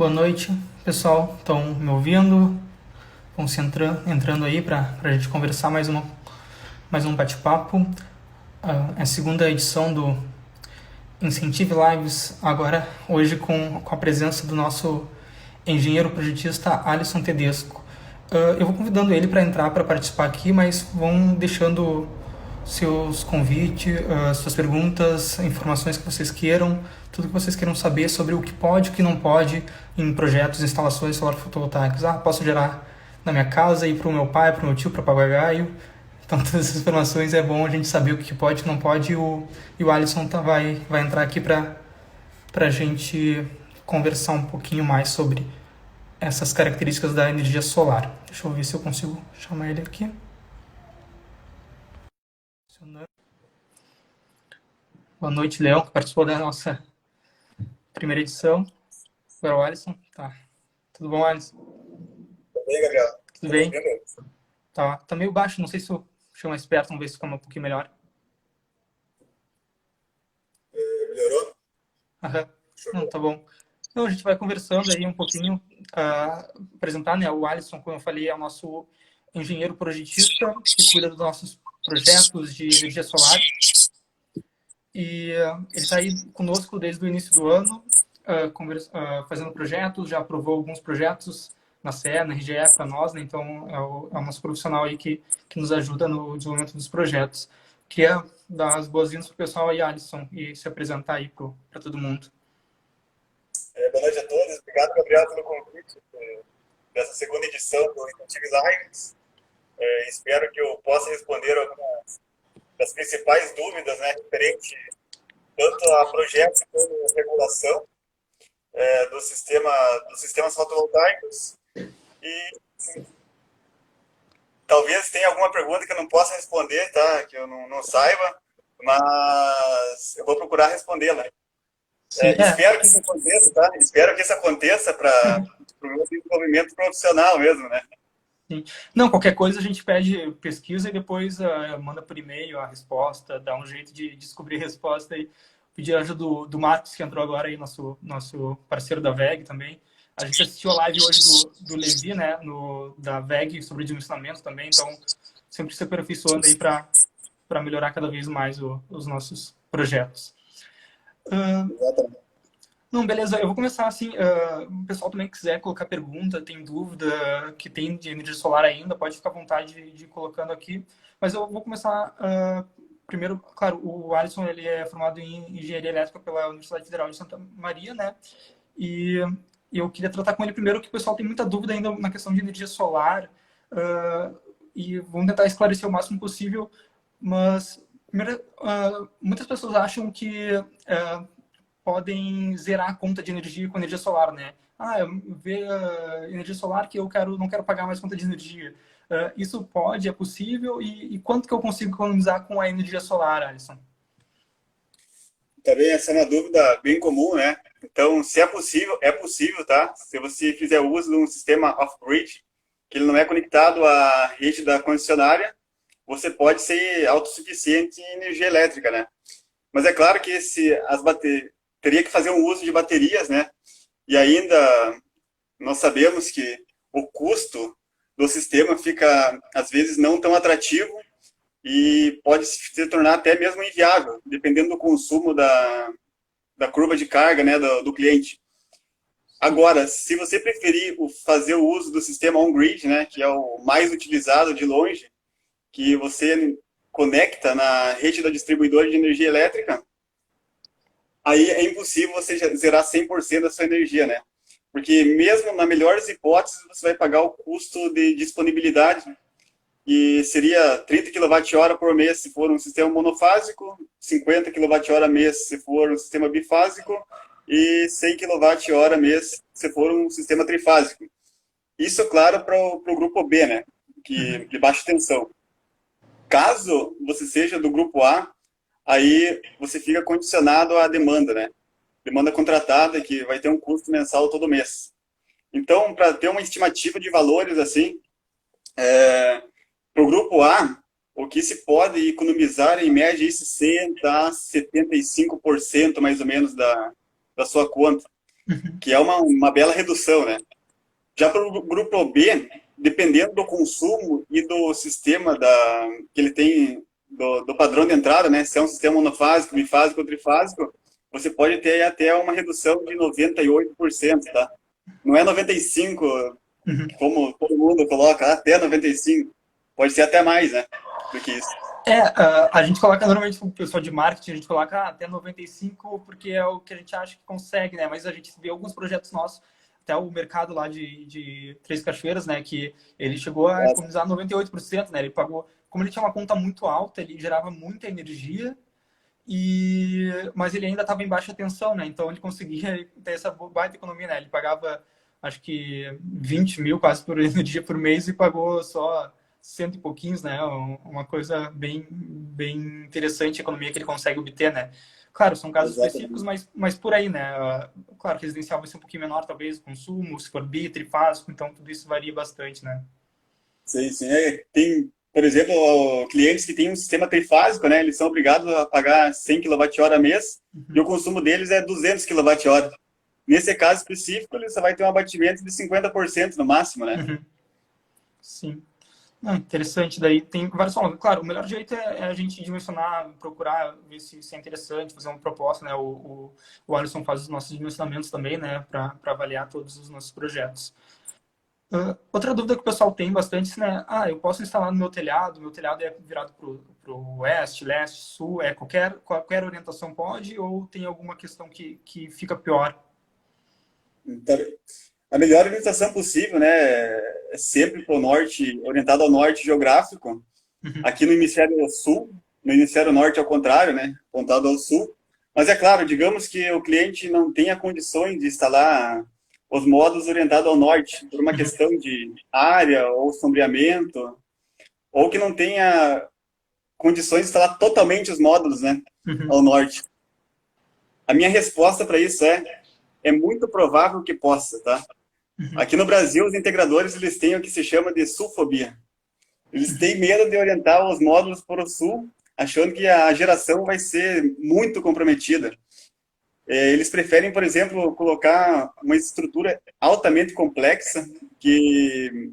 Boa noite, pessoal. Estão me ouvindo? Vão se entrando aí para a gente conversar mais um bate-papo. É a segunda edição do Incentive Lives, agora hoje com a presença do nosso engenheiro projetista Alisson Tedesco. Eu vou convidando ele para entrar para participar aqui, mas vão deixando seus convites, suas perguntas, informações que vocês queiram, tudo que vocês queiram saber sobre o que pode e o que não pode em projetos, instalações solar fotovoltaicas. Posso gerar na minha casa e para o meu pai, para o meu tio, para o papagaio. Então, todas essas informações é bom a gente saber o que pode e o que não pode. E o Alisson vai entrar aqui para a gente conversar um pouquinho mais sobre essas características da energia solar. Deixa eu ver se eu consigo chamar ele aqui. Boa noite, Leão, que participou da nossa primeira edição. Agora o Alisson. Tá. Tudo bom, Alisson? Tudo bem, Gabriel? Tudo bem? Tá meio baixo, não sei se eu chamo mais perto, vamos ver se fica um pouquinho melhor. Melhorou? Aham. Não, tá bom. Então, a gente vai conversando aí um pouquinho, apresentar, né, o Alisson, como eu falei, é o nosso engenheiro projetista, que cuida dos nossos projetos de energia solar. E ele está aí conosco desde o início do ano, fazendo projetos, já aprovou alguns projetos na CE, na RGE para nós, né? Então é o nosso profissional aí que nos ajuda no desenvolvimento dos projetos. Queria dar as boas-vindas para o pessoal aí, Alisson, e se apresentar aí para todo mundo. Boa noite a todos. Obrigado, Gabriel, pelo convite dessa segunda edição do Incentive Lives. Espero que eu possa responder algumas das principais dúvidas, né, referente tanto a projetos como a regulação dos sistemas fotovoltaicos. E talvez tenha alguma pergunta que eu não possa responder, tá? Que eu não saiba, mas eu vou procurar respondê-la. Espero que isso aconteça, tá? Espero que isso aconteça para o meu desenvolvimento profissional mesmo, né? Sim. Não, qualquer coisa a gente pede pesquisa e depois manda por e-mail a resposta, dá um jeito de descobrir a resposta e pedir a ajuda do Marcos, que entrou agora aí, nosso parceiro da VEG também. A gente assistiu a live hoje do Levi, né, da VEG sobre dimensionamento também, então sempre se aperfeiçoando aí para melhorar cada vez mais os nossos projetos. Exatamente. Não, beleza. Eu vou começar assim. O pessoal também quiser colocar pergunta, tem dúvida que tem de energia solar ainda, pode ficar à vontade de ir colocando aqui. Mas eu vou começar primeiro. Claro, o Alisson ele é formado em engenharia elétrica pela Universidade Federal de Santa Maria, né? E eu queria tratar com ele primeiro que o pessoal tem muita dúvida ainda na questão de energia solar e vamos tentar esclarecer o máximo possível. Mas primeiro, muitas pessoas acham que podem zerar a conta de energia com energia solar, né? Ver energia solar que eu não quero pagar mais conta de energia. Isso pode, é possível? E quanto que eu consigo economizar com a energia solar, Alisson? Também essa é uma dúvida bem comum, né? Então, se é possível, tá? Se você fizer uso de um sistema off-grid, que ele não é conectado à rede da concessionária, você pode ser autossuficiente em energia elétrica, né? Mas é claro que teria que fazer um uso de baterias, né? E ainda nós sabemos que o custo do sistema fica, às vezes, não tão atrativo e pode se tornar até mesmo inviável, dependendo do consumo da curva de carga, né, do cliente. Agora, se você preferir fazer o uso do sistema on-grid, né, que é o mais utilizado de longe, que você conecta na rede da distribuidora de energia elétrica, aí é impossível você zerar 100% da sua energia, né? Porque mesmo na melhores hipóteses, você vai pagar o custo de disponibilidade, que seria 30 kWh por mês se for um sistema monofásico, 50 kWh mês se for um sistema bifásico e 100 kWh mês se for um sistema trifásico. Isso, claro, para o grupo B, né? De baixa tensão. Caso você seja do grupo A, aí você fica condicionado à demanda, né? Demanda contratada, que vai ter um custo mensal todo mês. Então, para ter uma estimativa de valores, assim, para o grupo A, o que se pode economizar, em média, 60% a 75% mais ou menos da sua conta. que é uma bela redução, né? Já para o grupo B, dependendo do consumo e do sistema que ele tem, do padrão de entrada, né? Se é um sistema monofásico, bifásico ou trifásico, você pode ter até uma redução de 98%, tá? Não é 95%, Uhum. como todo mundo coloca, até 95%. Pode ser até mais, né? Do que isso. A gente coloca normalmente o pessoal de marketing, a gente coloca até 95 porque é o que a gente acha que consegue, né? Mas a gente vê alguns projetos nossos, até o mercado lá de Três Cachoeiras, né? Que ele chegou a economizar 98%, né? Ele pagou, como ele tinha uma conta muito alta, ele gerava muita energia, mas ele ainda estava em baixa tensão, né? Então ele conseguia ter essa baita economia, né? Ele pagava, acho que 20 mil quase por energia por mês e pagou só cento e pouquinhos, né? Uma coisa bem interessante a economia que ele consegue obter, né? Claro, são casos específicos, Exatamente. mas por aí, né? Claro, residencial vai ser um pouquinho menor, talvez, o consumo, se for bi, trifásico, então tudo isso varia bastante, né? Sim, sim. Tem, por exemplo, clientes que têm um sistema trifásico, né? Eles são obrigados a pagar 100 kWh mês e o Uhum. consumo deles é 200 kWh. Nesse caso específico, ele só vai ter um abatimento de 50% no máximo, né? Uhum. Sim. Não, interessante. Daí tem várias formas. Claro, o melhor jeito é a gente dimensionar, procurar ver se é interessante, fazer uma proposta, né? O Alisson faz os nossos dimensionamentos também, né? Para avaliar todos os nossos projetos. Outra dúvida que o pessoal tem bastante, né? Eu posso instalar no meu telhado é virado para o oeste, leste, sul, qualquer orientação pode, ou tem alguma questão que fica pior? Então, a melhor orientação possível, né? É sempre para o norte, orientado ao norte geográfico. Uhum. Aqui no hemisfério sul, no hemisfério norte ao contrário, né? Apontado ao sul. Mas é claro, digamos que o cliente não tenha condições de instalar os módulos orientados ao norte, por uma Uhum. questão de área ou sombreamento, ou que não tenha condições de instalar totalmente os módulos, né, Uhum. ao norte. A minha resposta para isso é muito provável que possa, tá? Uhum. Aqui no Brasil, os integradores eles têm o que se chama de sulfobia. Eles têm medo de orientar os módulos para o sul, achando que a geração vai ser muito comprometida. Eles preferem, por exemplo, colocar uma estrutura altamente complexa que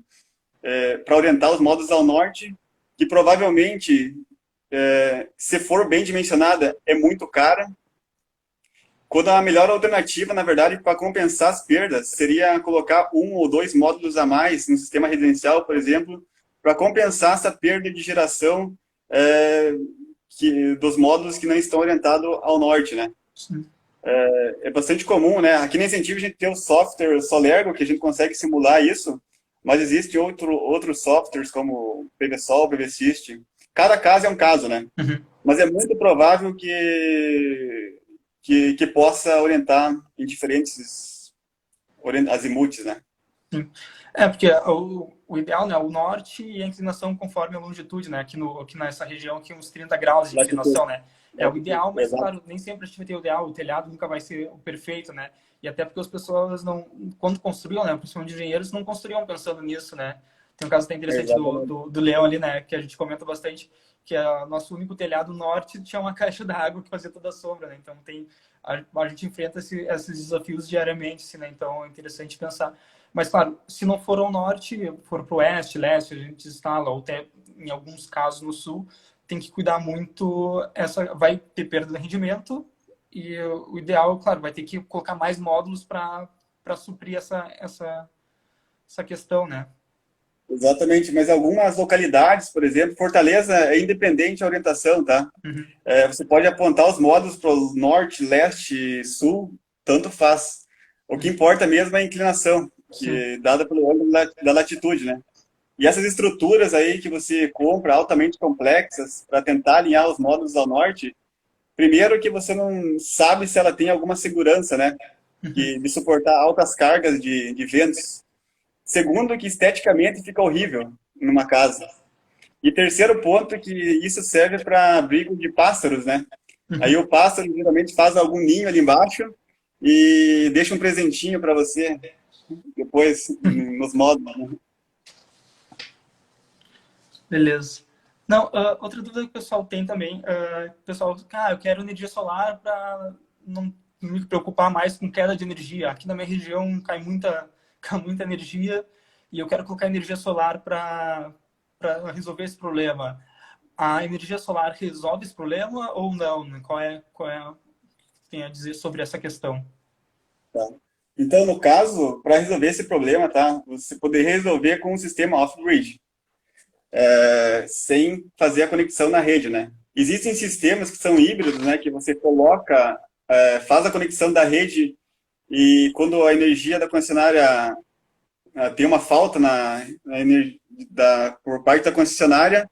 para orientar os módulos ao norte, que provavelmente, se for bem dimensionada, é muito cara. Quando a melhor alternativa, na verdade, para compensar as perdas, seria colocar um ou dois módulos a mais no sistema residencial, por exemplo, para compensar essa perda de geração é, dos módulos que não estão orientados ao norte, né? Sim. É bastante comum, né? Aqui na Incentivo a gente tem o software Solergo, que a gente consegue simular isso, mas existem outros softwares como PVSol, PVSys. Cada caso é um caso, né? Uhum. Mas é muito provável que possa orientar em diferentes azimuths, né? Sim. Porque o ideal, né, o norte e a inclinação conforme a longitude, né, aqui nessa região, aqui uns 30 graus de Latitude. inclinação, né, é o ideal, mas Exato. claro, nem sempre a gente vai ter o ideal, o telhado nunca vai ser o perfeito, né, e até porque as pessoas não, quando construíam, né, principalmente engenheiros, não construíam pensando nisso, né. Tem um caso até interessante Exatamente. do Leão ali, né, que a gente comenta bastante, que é o nosso único telhado norte tinha uma caixa d'água que fazia toda a sombra, né, então a gente enfrenta esses desafios diariamente, assim, né, então é interessante pensar. Mas, claro, se não for ao norte, for para o oeste, leste, a gente instala, ou até em alguns casos no sul, tem que cuidar muito. Vai ter perda de rendimento e o ideal, claro, vai ter que colocar mais módulos para suprir essa questão, né? Exatamente, mas algumas localidades, por exemplo, Fortaleza é independente da orientação, tá? Uhum. Você pode apontar os módulos para o norte, leste, sul, tanto faz. O que Uhum. importa mesmo é a inclinação, que Sim. é dada pelo ângulo da latitude, né? E essas estruturas aí que você compra altamente complexas para tentar alinhar os módulos ao norte, primeiro que você não sabe se ela tem alguma segurança, né? Uhum. De suportar altas cargas de ventos. Segundo, que esteticamente fica horrível numa casa. E terceiro ponto, que isso serve para abrigo de pássaros, né? Aí Uhum. o pássaro geralmente faz algum ninho ali embaixo e deixa um presentinho para você depois nos módulos, né? Beleza. Não, outra dúvida que o pessoal tem também, o pessoal, eu quero energia solar para não me preocupar mais com queda de energia. Aqui na minha região cai muita energia e eu quero colocar energia solar para resolver esse problema. A energia solar resolve esse problema ou não? Né? Qual é o que tem a dizer sobre essa questão? Tá? Então, no caso, para resolver esse problema, tá? Você poderia resolver com um sistema off-grid, sem fazer a conexão na rede, né? Existem sistemas que são híbridos, né? Que você coloca, faz a conexão da rede e quando a energia da concessionária tem uma falta por parte da concessionária,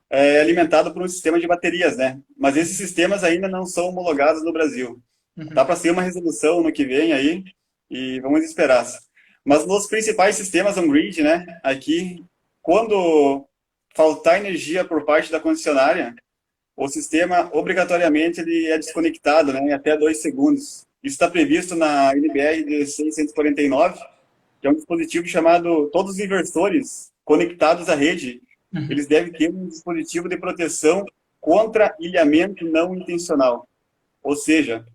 é alimentado por um sistema de baterias, né? Mas esses sistemas ainda não são homologados no Brasil. Tá para ser uma resolução no que vem aí e vamos esperar. Mas nos principais sistemas on-grid, né? Aqui, quando faltar energia por parte da concessionária, o sistema obrigatoriamente ele é desconectado, né? Em até 2 segundos. Isso está previsto na NBR 1649, que é um dispositivo chamado todos os inversores conectados à rede. Eles devem ter um dispositivo de proteção contra ilhamento não intencional. Ou seja,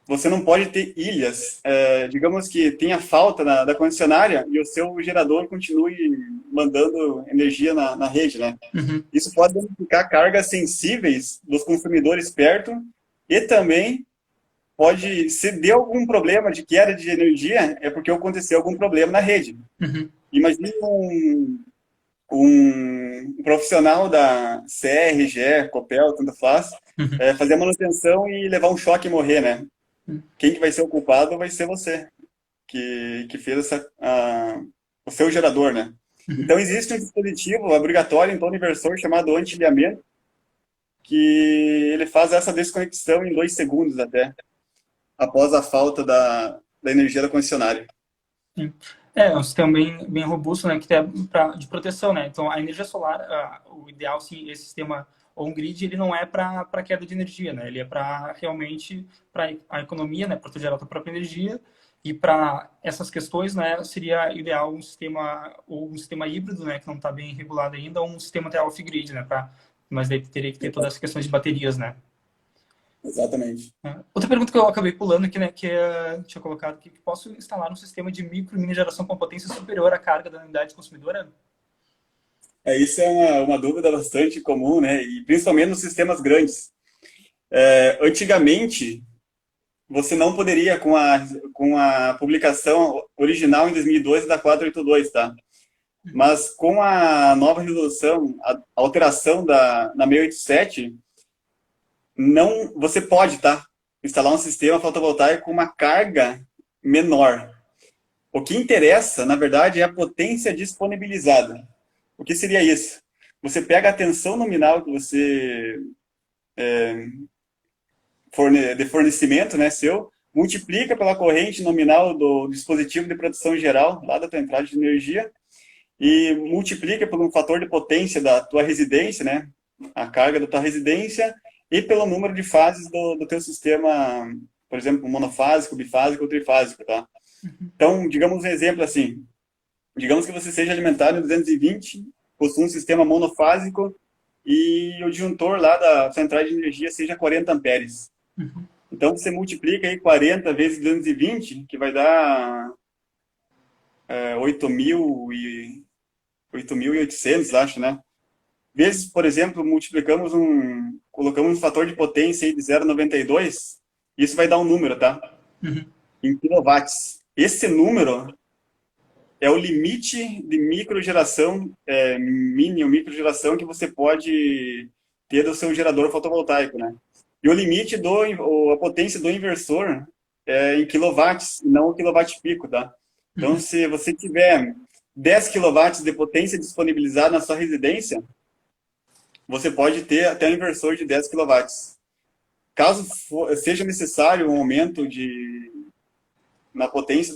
você não pode ter ilhas, digamos que tenha falta da concessionária e o seu gerador continue mandando energia na rede, né? Isso pode danificar cargas sensíveis dos consumidores perto e também pode, se deu algum problema de queda de energia, é porque aconteceu algum problema na rede. Imagine um profissional da CRGE, Copel, tanto faz, fazer a manutenção e levar um choque e morrer, né? Quem que vai ser o culpado vai ser você, que fez o seu gerador, né? Então, existe um dispositivo obrigatório em todo inversor chamado anti-ilhamento, que ele faz essa desconexão em 2 segundos até, após a falta da energia da concessionária. Sim. É um sistema bem robusto, né, que é de proteção, né? Então, a energia solar, o ideal, sim, esse sistema on-grid, ele não é para queda de energia, né? Ele é para realmente para a economia, né? Proteger a sua própria energia. E para essas questões, né, seria ideal um sistema híbrido, né, que não está bem regulado ainda, ou um sistema até off-grid, né? Mas daí teria que ter todas as questões de baterias, né? Exatamente. Outra pergunta que eu acabei pulando aqui, né, que tinha colocado aqui, que posso instalar um sistema de micro e mini geração com potência superior à carga da unidade consumidora? Isso é uma dúvida bastante comum, né? E principalmente nos sistemas grandes. Antigamente, você não poderia, com a publicação original em 2002 da 482, tá? Mas com a nova resolução, a alteração na 687, não, você pode, tá? Instalar um sistema fotovoltaico com uma carga menor. O que interessa, na verdade, é a potência disponibilizada. O que seria isso? Você pega a tensão nominal que você de fornecimento, né, seu, multiplica pela corrente nominal do dispositivo de produção geral, lá da tua entrada de energia, e multiplica por um fator de potência da tua residência, né, a carga da tua residência, e pelo número de fases do teu sistema, por exemplo, monofásico, bifásico ou trifásico, tá? Então, digamos um exemplo assim, digamos que você seja alimentado em 220, possui um sistema monofásico e o disjuntor lá da central de energia seja 40 amperes. Então, você multiplica aí 40 vezes 220, que vai dar 8.800, acho, né? Vezes, por exemplo, colocamos um fator de potência aí de 0,92, isso vai dar um número, tá? Em quilowatts. Esse número é o limite de microgeração, mini ou microgeração que você pode ter do seu gerador fotovoltaico, né? E o limite a potência do inversor é em quilowatts, não quilowatt-pico, tá? Então, se você tiver 10 quilowatts de potência disponibilizada na sua residência, você pode ter até um inversor de 10 quilowatts. Caso seja necessário um aumento na potência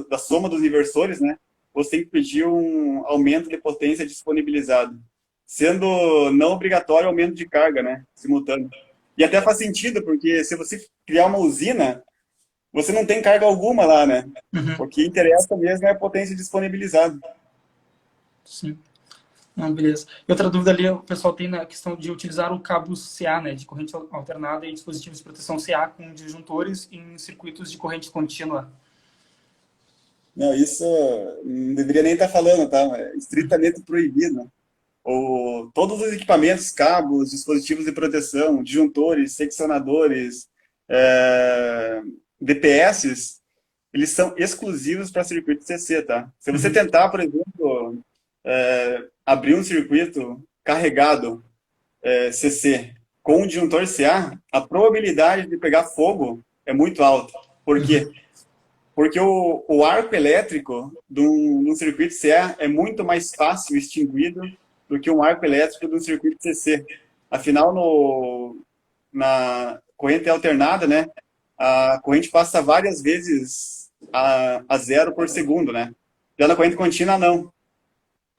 da soma dos inversores, né? Você tem que pedir um aumento de potência disponibilizado, sendo não obrigatório o aumento de carga, né? Simultâneo. E até faz sentido, porque se você criar uma usina, você não tem carga alguma lá, né? O que interessa mesmo é a potência disponibilizada. Sim. Não, beleza. E outra dúvida ali, o pessoal tem na questão de utilizar o cabo CA, né, de corrente alternada e dispositivos de proteção CA com disjuntores em circuitos de corrente contínua. Não, isso não deveria nem estar falando, tá? É estritamente proibido. Todos os equipamentos, cabos, dispositivos de proteção, disjuntores, seccionadores, é, DPS, eles são exclusivos para circuito CC, tá? Se você Uhum. tentar, por exemplo, abrir um circuito carregado CC com um disjuntor CA, a probabilidade de pegar fogo é muito alta. Por quê? Uhum. Porque o arco elétrico de um circuito CA é muito mais fácil extinguido do que um arco elétrico de um circuito CC. Afinal, na corrente alternada, né, a corrente passa várias vezes a 0 por segundo, né? Já na corrente contínua, não.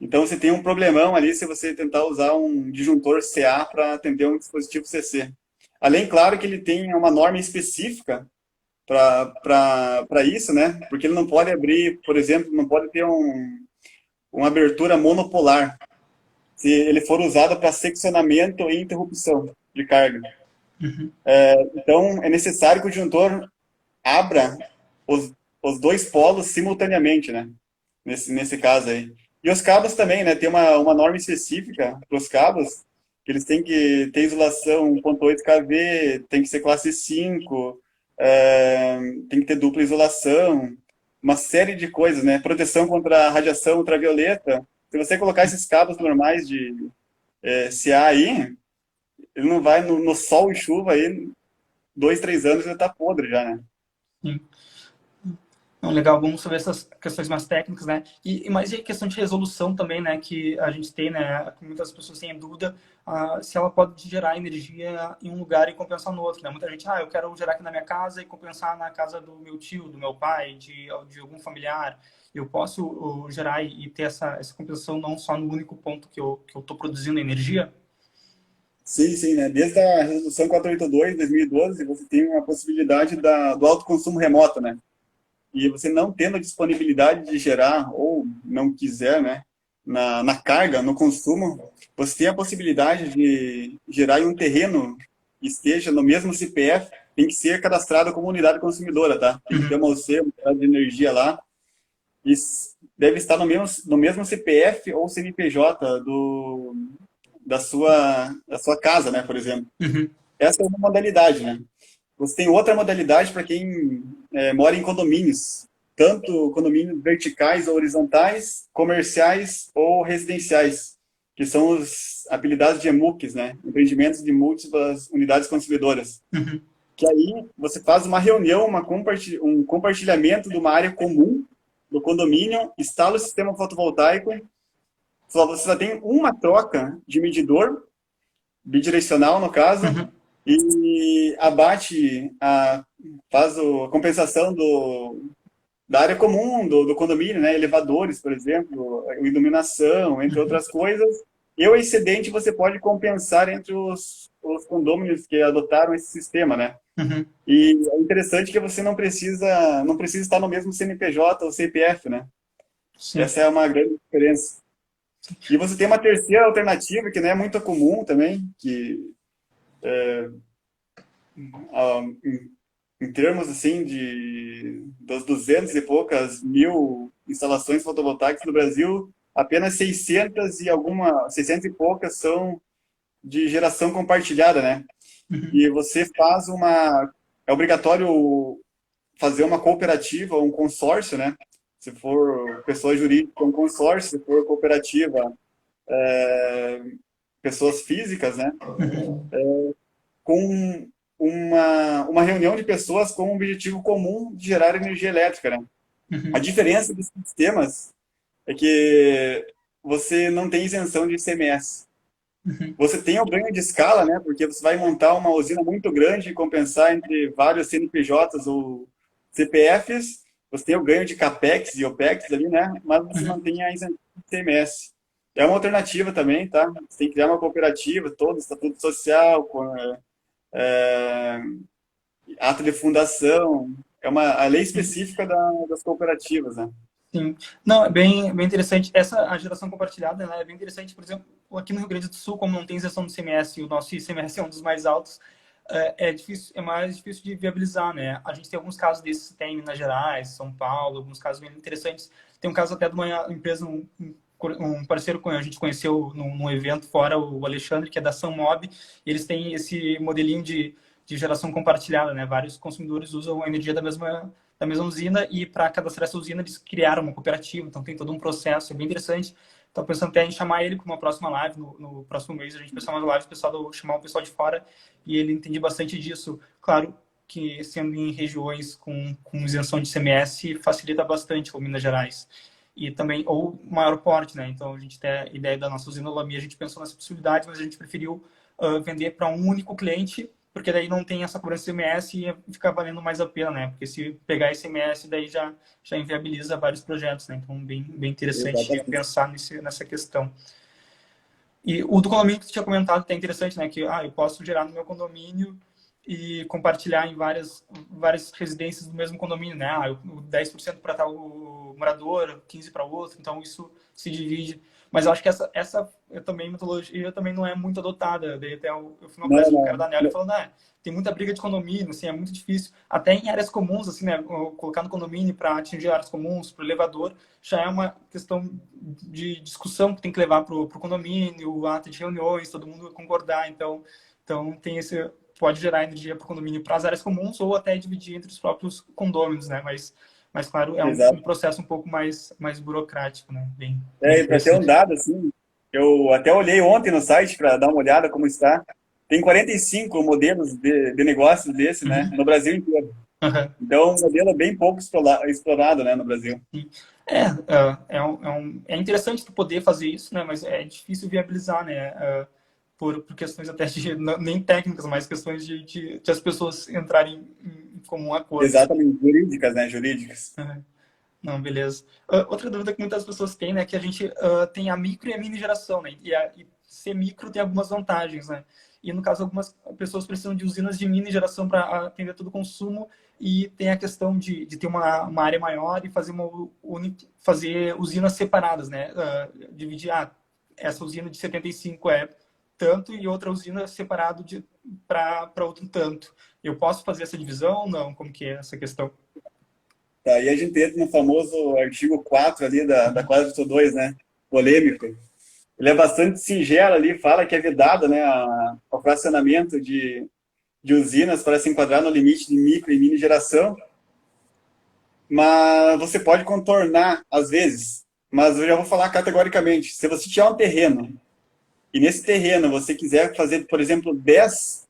Então, você tem um problemão ali se você tentar usar um disjuntor CA para atender um dispositivo CC. Além, claro, que ele tem uma norma específica para isso, né? Porque ele não pode abrir, por exemplo, não pode ter uma abertura monopolar se ele for usado para seccionamento e interrupção de carga. Uhum. Então, é necessário que o disjuntor abra os, os dois polos simultaneamente, né? Nesse caso aí. E os cabos também, né? Tem uma norma específica para os cabos, que eles têm que ter isolação 1.8 kV, tem que ser classe 5, tem que ter dupla isolação, uma série de coisas, né? Proteção contra a radiação ultravioleta. Se você colocar esses cabos normais de CA aí, ele não vai no sol e chuva aí, 2, 3 anos ele tá podre já, né? Sim. Não, legal, vamos sobre essas questões mais técnicas, né? E mais a questão de resolução também, né? Que a gente tem, né? Que muitas pessoas têm dúvida se ela pode gerar energia em um lugar e compensar no outro, né? Muita gente, eu quero gerar aqui na minha casa e compensar na casa do meu tio, do meu pai, de algum familiar. Eu posso gerar e ter essa compensação não só no único ponto que eu estou produzindo energia? Sim, sim, né? Desde a Resolução 482, de 2012, você tem uma possibilidade do autoconsumo remoto, né? E você não tendo a disponibilidade de gerar, ou não quiser, né? Na carga, no consumo, você tem a possibilidade de gerar em um terreno que esteja no mesmo CPF, tem que ser cadastrado como unidade consumidora, tá? Tem que ter Uhum. uma UC, uma unidade de energia lá, e deve estar no mesmo CPF ou CNPJ da sua casa, né, por exemplo. Uhum. Essa é uma modalidade, né? Você tem outra modalidade para quem mora em condomínios, tanto condomínios verticais ou horizontais, comerciais ou residenciais, que são os apelidados de EMUCs, né? Empreendimentos de múltiplas unidades consumidoras. Uhum. Que aí você faz uma reunião, um compartilhamento de uma área comum do condomínio, instala o sistema fotovoltaico, você só tem uma troca de medidor, bidirecional no caso, Uhum. e faz a compensação da área comum do condomínio, né? Elevadores, por exemplo, iluminação, entre outras coisas. E o excedente você pode compensar entre os condôminos que adotaram esse sistema, né? Uhum. E é interessante que você não precisa estar no mesmo CNPJ ou CPF, né? Sim. Essa é uma grande diferença. E você tem uma terceira alternativa que não é muito comum também, que em termos assim das 200 e poucas mil instalações fotovoltaicas no Brasil, apenas 600 e poucas são de geração compartilhada, né? Uhum. E você é obrigatório fazer uma cooperativa, um consórcio, né? Se for pessoa jurídica, um consórcio, se for cooperativa, pessoas físicas, né? Uhum. Com uma reunião de pessoas com um objetivo comum de gerar energia elétrica, né? A Uhum. diferença dos sistemas é que você não tem isenção de ICMS. Uhum. Você tem o ganho de escala, né? Porque você vai montar uma usina muito grande e compensar entre vários CNPJs ou CPFs. Você tem o ganho de CAPEX e OPEX ali, né? Mas você não Uhum. tem a isenção de ICMS. É uma alternativa também, tá? Você tem que criar uma cooperativa, todo estatuto social, com é, ato de fundação. É a lei Sim. específica das cooperativas, né? Sim. Não, é bem interessante. A geração compartilhada, né, é bem interessante. Por exemplo, aqui no Rio Grande do Sul, como não tem isenção do ICMS, e o nosso ICMS é um dos mais altos, é mais difícil de viabilizar, né? A gente tem alguns casos desses, tem em Minas Gerais, São Paulo, alguns casos bem interessantes. Tem um caso até de uma empresa, um parceiro que a gente conheceu num evento fora, o Alexandre, que é da Sunmob, e eles têm esse modelinho de geração compartilhada, né? Vários consumidores usam a energia da mesma usina e para cadastrar essa usina eles criaram uma cooperativa, então tem todo um processo, é bem interessante. Estou pensando até em chamar ele para uma próxima live, no próximo mês a gente pensar uma live, chamar o pessoal de fora e ele entende bastante disso. Claro que sendo em regiões com isenção de ICMS facilita bastante, como Minas Gerais. E também, ou maior porte, né? Então a gente tem a ideia da nossa usina Lami, a gente pensou nessa possibilidade, mas a gente preferiu vender para um único cliente, porque daí não tem essa cobrança de ICMS e fica valendo mais a pena, né? Porque se pegar ICMS, daí já inviabiliza vários projetos, né? Então, bem interessante Exatamente. pensar nessa questão. E o do condomínio que você tinha comentado é interessante, né? Que eu posso gerar no meu condomínio e compartilhar em várias residências do mesmo condomínio, né? O 10% para tal morador, 15% para outro, então isso se divide. Mas eu acho que essa metodologia também não é muito adotada. Daí até eu fui numa Não, palestra com o cara da não. Anel e falou, né? Tem muita briga de condomínio, assim, é muito difícil. Até em áreas comuns, assim, né? Colocar no condomínio para atingir áreas comuns, para o elevador, já é uma questão de discussão que tem que levar para o condomínio, o ato de reuniões, todo mundo concordar. Então tem pode gerar energia para o condomínio para as áreas comuns ou até dividir entre os próprios condôminos, né? Mas claro, é um Exato. processo um pouco mais burocrático, né? Bem É, para ter um interessante. dado, assim, eu até olhei ontem no site para dar uma olhada como está. Tem 45 modelos de negócios desse, né, Uhum. no Brasil inteiro. Uhum. Então, o modelo é bem pouco explorado, né, no Brasil. É interessante tu poder fazer isso, né? Mas é difícil viabilizar, né? Por questões até nem técnicas, mas questões de as pessoas entrarem em comum acordo. Exatamente, jurídicas, né, jurídicas. Uhum. Não, beleza. Outra dúvida que muitas pessoas têm, né, é que a gente tem a micro e a mini geração, né? E ser micro tem algumas vantagens, né? E no caso, algumas pessoas precisam de usinas de mini geração para atender todo o consumo e tem a questão de ter uma área maior e fazer usinas separadas, né? Dividir, essa usina de 75 é tanto e outra usina separado para outro tanto. Eu posso fazer essa divisão ou não? Como que é essa questão? Tá, e a gente entra no famoso artigo 4 ali da 482, né, polêmico. Ele é bastante singelo ali, fala que é vedado, né, o fracionamento de usinas para se enquadrar no limite de micro e mini geração, mas você pode contornar às vezes. Mas eu já vou falar categoricamente. Se você tiver um terreno e nesse terreno você quiser fazer, por exemplo, 10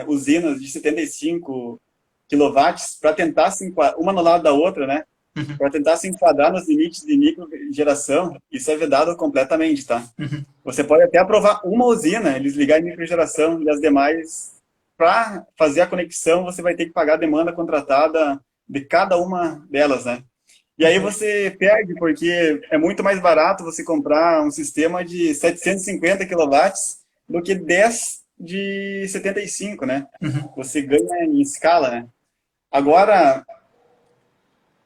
usinas de 75 quilowatts para tentar se enquadrar, uma no lado da outra, né? Uhum. Para tentar se enquadrar nos limites de microgeração, isso é vedado completamente, tá? Uhum. Você pode até aprovar uma usina, eles ligarem em microgeração e as demais, para fazer a conexão, você vai ter que pagar a demanda contratada de cada uma delas, né? E aí você perde, porque é muito mais barato você comprar um sistema de 750 quilowatts do que 10 de 75, né? Uhum. Você ganha em escala, né? Agora,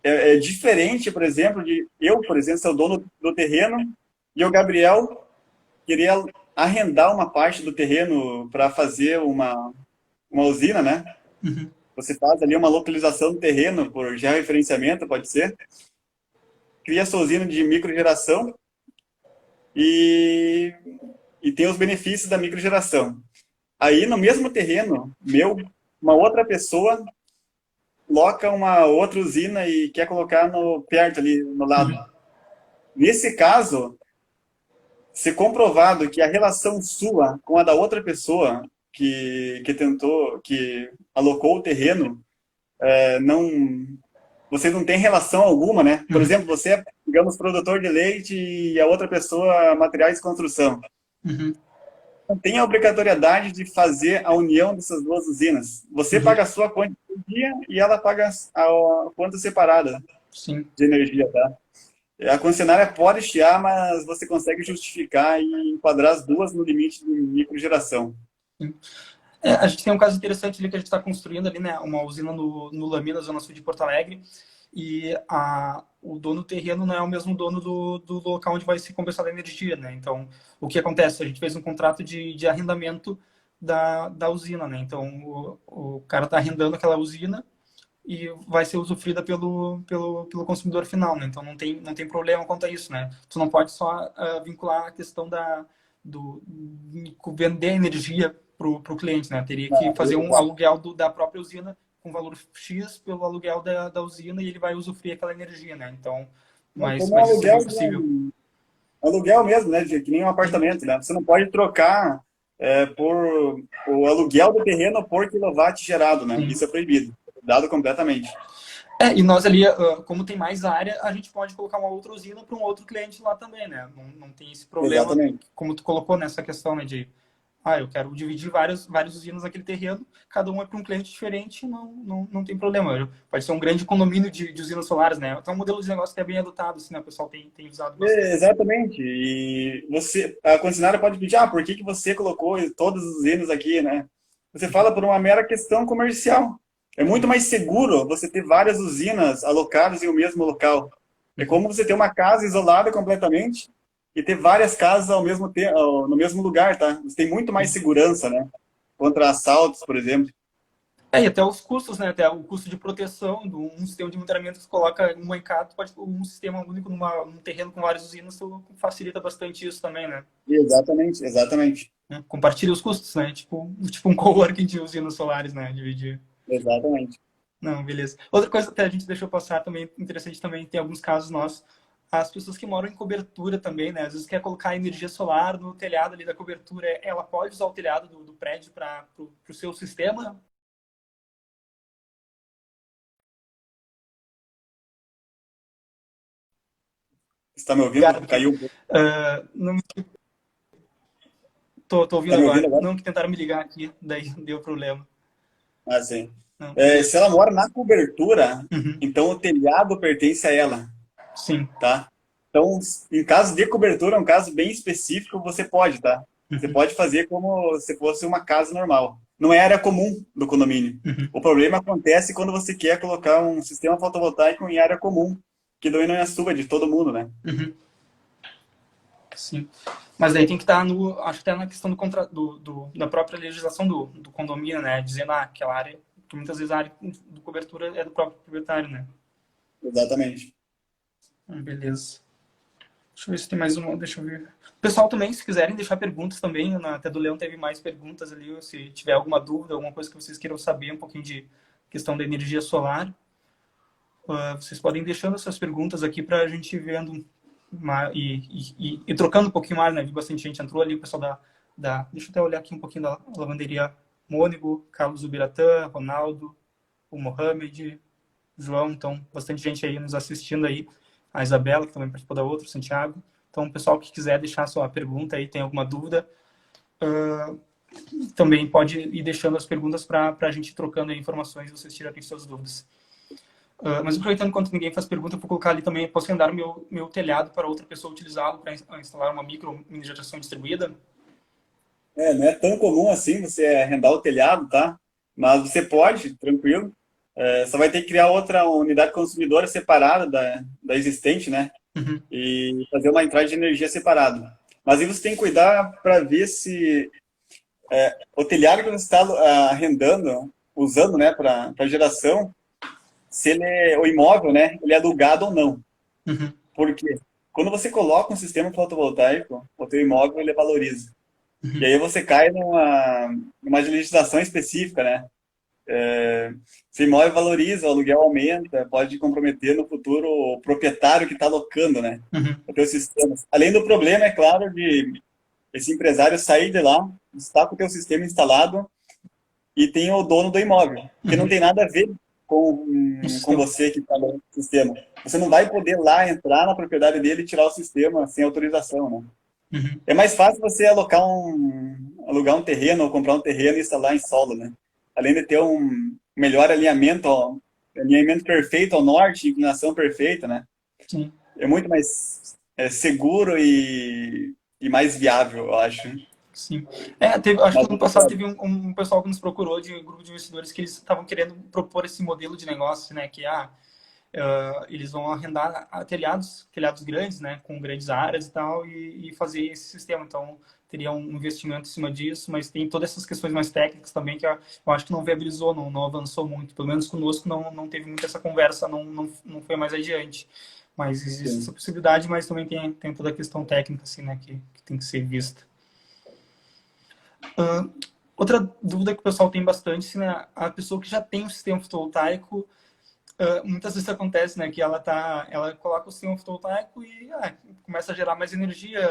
é diferente, por exemplo, por exemplo, ser o dono do terreno e o Gabriel queria arrendar uma parte do terreno para fazer uma usina, né? Uhum. Você faz ali uma localização do terreno por georreferenciamento, pode ser, cria sua usina de microgeração e, e tem os benefícios da microgeração. Aí, no mesmo terreno meu, uma outra pessoa loca uma outra usina e quer colocar perto ali, no lado. Uhum. Nesse caso, se comprovado que a relação sua com a da outra pessoa que alocou o terreno, não, você não tem relação alguma, né? Por Uhum. exemplo, você é, digamos, produtor de leite e a outra pessoa, materiais de construção. Uhum. Não tem a obrigatoriedade de fazer a união dessas duas usinas. Você Uhum. paga a sua conta de energia e ela paga a conta separada Sim. de energia, tá? A concessionária pode chiar, mas você consegue justificar e enquadrar as duas no limite de microgeração. Sim. A gente tem um caso interessante ali que a gente está construindo ali, né? Uma usina no Lami, na zona sul de Porto Alegre. e o dono do terreno não é o mesmo dono do local onde vai ser compensada a energia, né? Então, o que acontece? A gente fez um contrato de arrendamento da usina, né? Então, o cara está arrendando aquela usina e vai ser usufruída pelo consumidor final, né? Então, não tem problema quanto a isso, né? Tu não pode só vincular a questão de vender energia para o cliente, né? Teria que fazer um aluguel da própria usina com valor X pelo aluguel da usina e ele vai usufruir aquela energia, né? Então, mas, Como um mas isso seria aluguel, impossível. aluguel mesmo, né? Que nem um apartamento, né? Você não pode trocar por o aluguel do terreno por quilowatt gerado, né? Sim. Isso é proibido, dado completamente. E nós ali, como tem mais área, a gente pode colocar uma outra usina para um outro cliente lá também, né? Não tem esse problema, Exatamente. como tu colocou nessa questão, né, eu quero dividir várias usinas naquele terreno, cada uma é para um cliente diferente, não tem problema. Pode ser um grande condomínio de usinas solares, né? Então, é um modelo de negócio que é bem adotado, assim, né? O pessoal tem usado bastante. Exatamente. E a concessionária pode pedir, por que você colocou todas as usinas aqui, né? Você fala por uma mera questão comercial. É muito mais seguro você ter várias usinas alocadas em um mesmo local. É Uhum. como você ter uma casa isolada completamente e ter várias casas ao mesmo tempo, no mesmo lugar, tá? Você tem muito mais segurança, né? Contra assaltos, por exemplo. E até os custos, né? Até o custo de proteção de um sistema de monitoramento que você coloca uma em cada, pode um sistema único num terreno com várias usinas, isso facilita bastante isso também, né? Exatamente, exatamente. Compartilha os custos, né? Tipo um coworking de usinas solares, né? Dividir. Exatamente. Não, beleza. Outra coisa que a gente deixou passar também, interessante também, tem alguns casos nossos, as pessoas que moram em cobertura também, né? Às vezes quer colocar energia solar no telhado ali da cobertura, ela pode usar o telhado do prédio para o seu sistema? Você está me Cara, ouvindo? porque Caiu um pouco. não tô ouvindo Está me ouvindo agora. agora? Não, que tentaram me ligar aqui, daí deu problema. Ah, sim. Não, Se beleza. ela mora na cobertura, Uhum. então o telhado pertence a ela, Sim. tá? Então, em caso de cobertura, é um caso bem específico, você pode, tá? Você Uhum. pode fazer como se fosse uma casa normal. Não é área comum do condomínio. Uhum. O problema acontece quando você quer colocar um sistema fotovoltaico em área comum, que daí não é a sua, é de todo mundo, né? Uhum. Sim. Mas daí tem que estar acho que até na questão da própria legislação do condomínio, né? Dizendo aquela área, que muitas vezes a área do cobertura é do próprio proprietário, né? Exatamente. Beleza. Deixa eu ver se tem mais uma, deixa eu ver. Pessoal também, se quiserem deixar perguntas também, até do Leão teve mais perguntas ali, se tiver alguma dúvida, alguma coisa que vocês queiram saber, um pouquinho de questão da energia solar, vocês podem ir deixando essas perguntas aqui para a gente ir vendo e trocando um pouquinho mais, né? Vi bastante gente entrou ali, o pessoal deixa eu até olhar aqui um pouquinho da lavanderia Mônigo, Carlos Ubiratã, Ronaldo, o Mohamed, João, então bastante gente aí nos assistindo aí, a Isabela, que também participou da outra, o Santiago. Então, o pessoal que quiser deixar sua pergunta aí, tem alguma dúvida, também pode ir deixando as perguntas para a gente ir trocando aí informações e vocês tirarem suas dúvidas. Mas aproveitando enquanto ninguém faz pergunta, eu vou colocar ali também, posso arrendar meu telhado para outra pessoa utilizá-lo para instalar uma mini geração distribuída? Não é tão comum assim você arrendar o telhado, tá? Mas você pode, tranquilo. Só vai ter que criar outra unidade consumidora separada da existente, né? Uhum. E fazer uma entrada de energia separada. Mas aí você tem que cuidar para ver se o telhado que você está arrendando, usando, né, para geração, se ele o imóvel, né, ele é alugado ou não. Uhum. Por quê? Quando você coloca um sistema fotovoltaico, o teu imóvel ele valoriza. E Uhum. aí você cai numa legislação específica, né? Se o imóvel valoriza, o aluguel aumenta, pode comprometer no futuro o proprietário que está alocando, né? Uhum. O teu sistema. Além do problema, é claro, de esse empresário sair de lá, está com o teu sistema instalado e tem o dono do imóvel, que não Uhum. tem nada a ver Um com sistema. você que está no sistema. Você não vai poder lá entrar na propriedade dele e tirar o sistema sem autorização, né? Uhum. É mais fácil você alugar um terreno ou comprar um terreno e instalar em solo, né? Além de ter um melhor alinhamento, alinhamento perfeito ao norte, inclinação perfeita, né? Sim. É muito mais seguro e mais viável, eu acho. Sim. Acho que Mas no ano você passado pode. teve um pessoal que nos procurou de grupo de investidores que eles estavam querendo propor esse modelo de negócio, né? Que Eles vão arrendar telhados grandes, né, com grandes áreas e tal, e fazer esse sistema. Então, teria um investimento em cima disso, mas tem todas essas questões mais técnicas também que eu acho que não viabilizou, não avançou muito. Pelo menos conosco não teve muito essa conversa, não foi mais adiante. Mas existe Sim. essa possibilidade, mas também tem toda a questão técnica, assim, né, que tem que ser vista. Outra dúvida que o pessoal tem bastante, assim, né, a pessoa que já tem um sistema fotovoltaico, muitas vezes acontece, né, que ela coloca o sistema fotovoltaico e começa a gerar mais energia,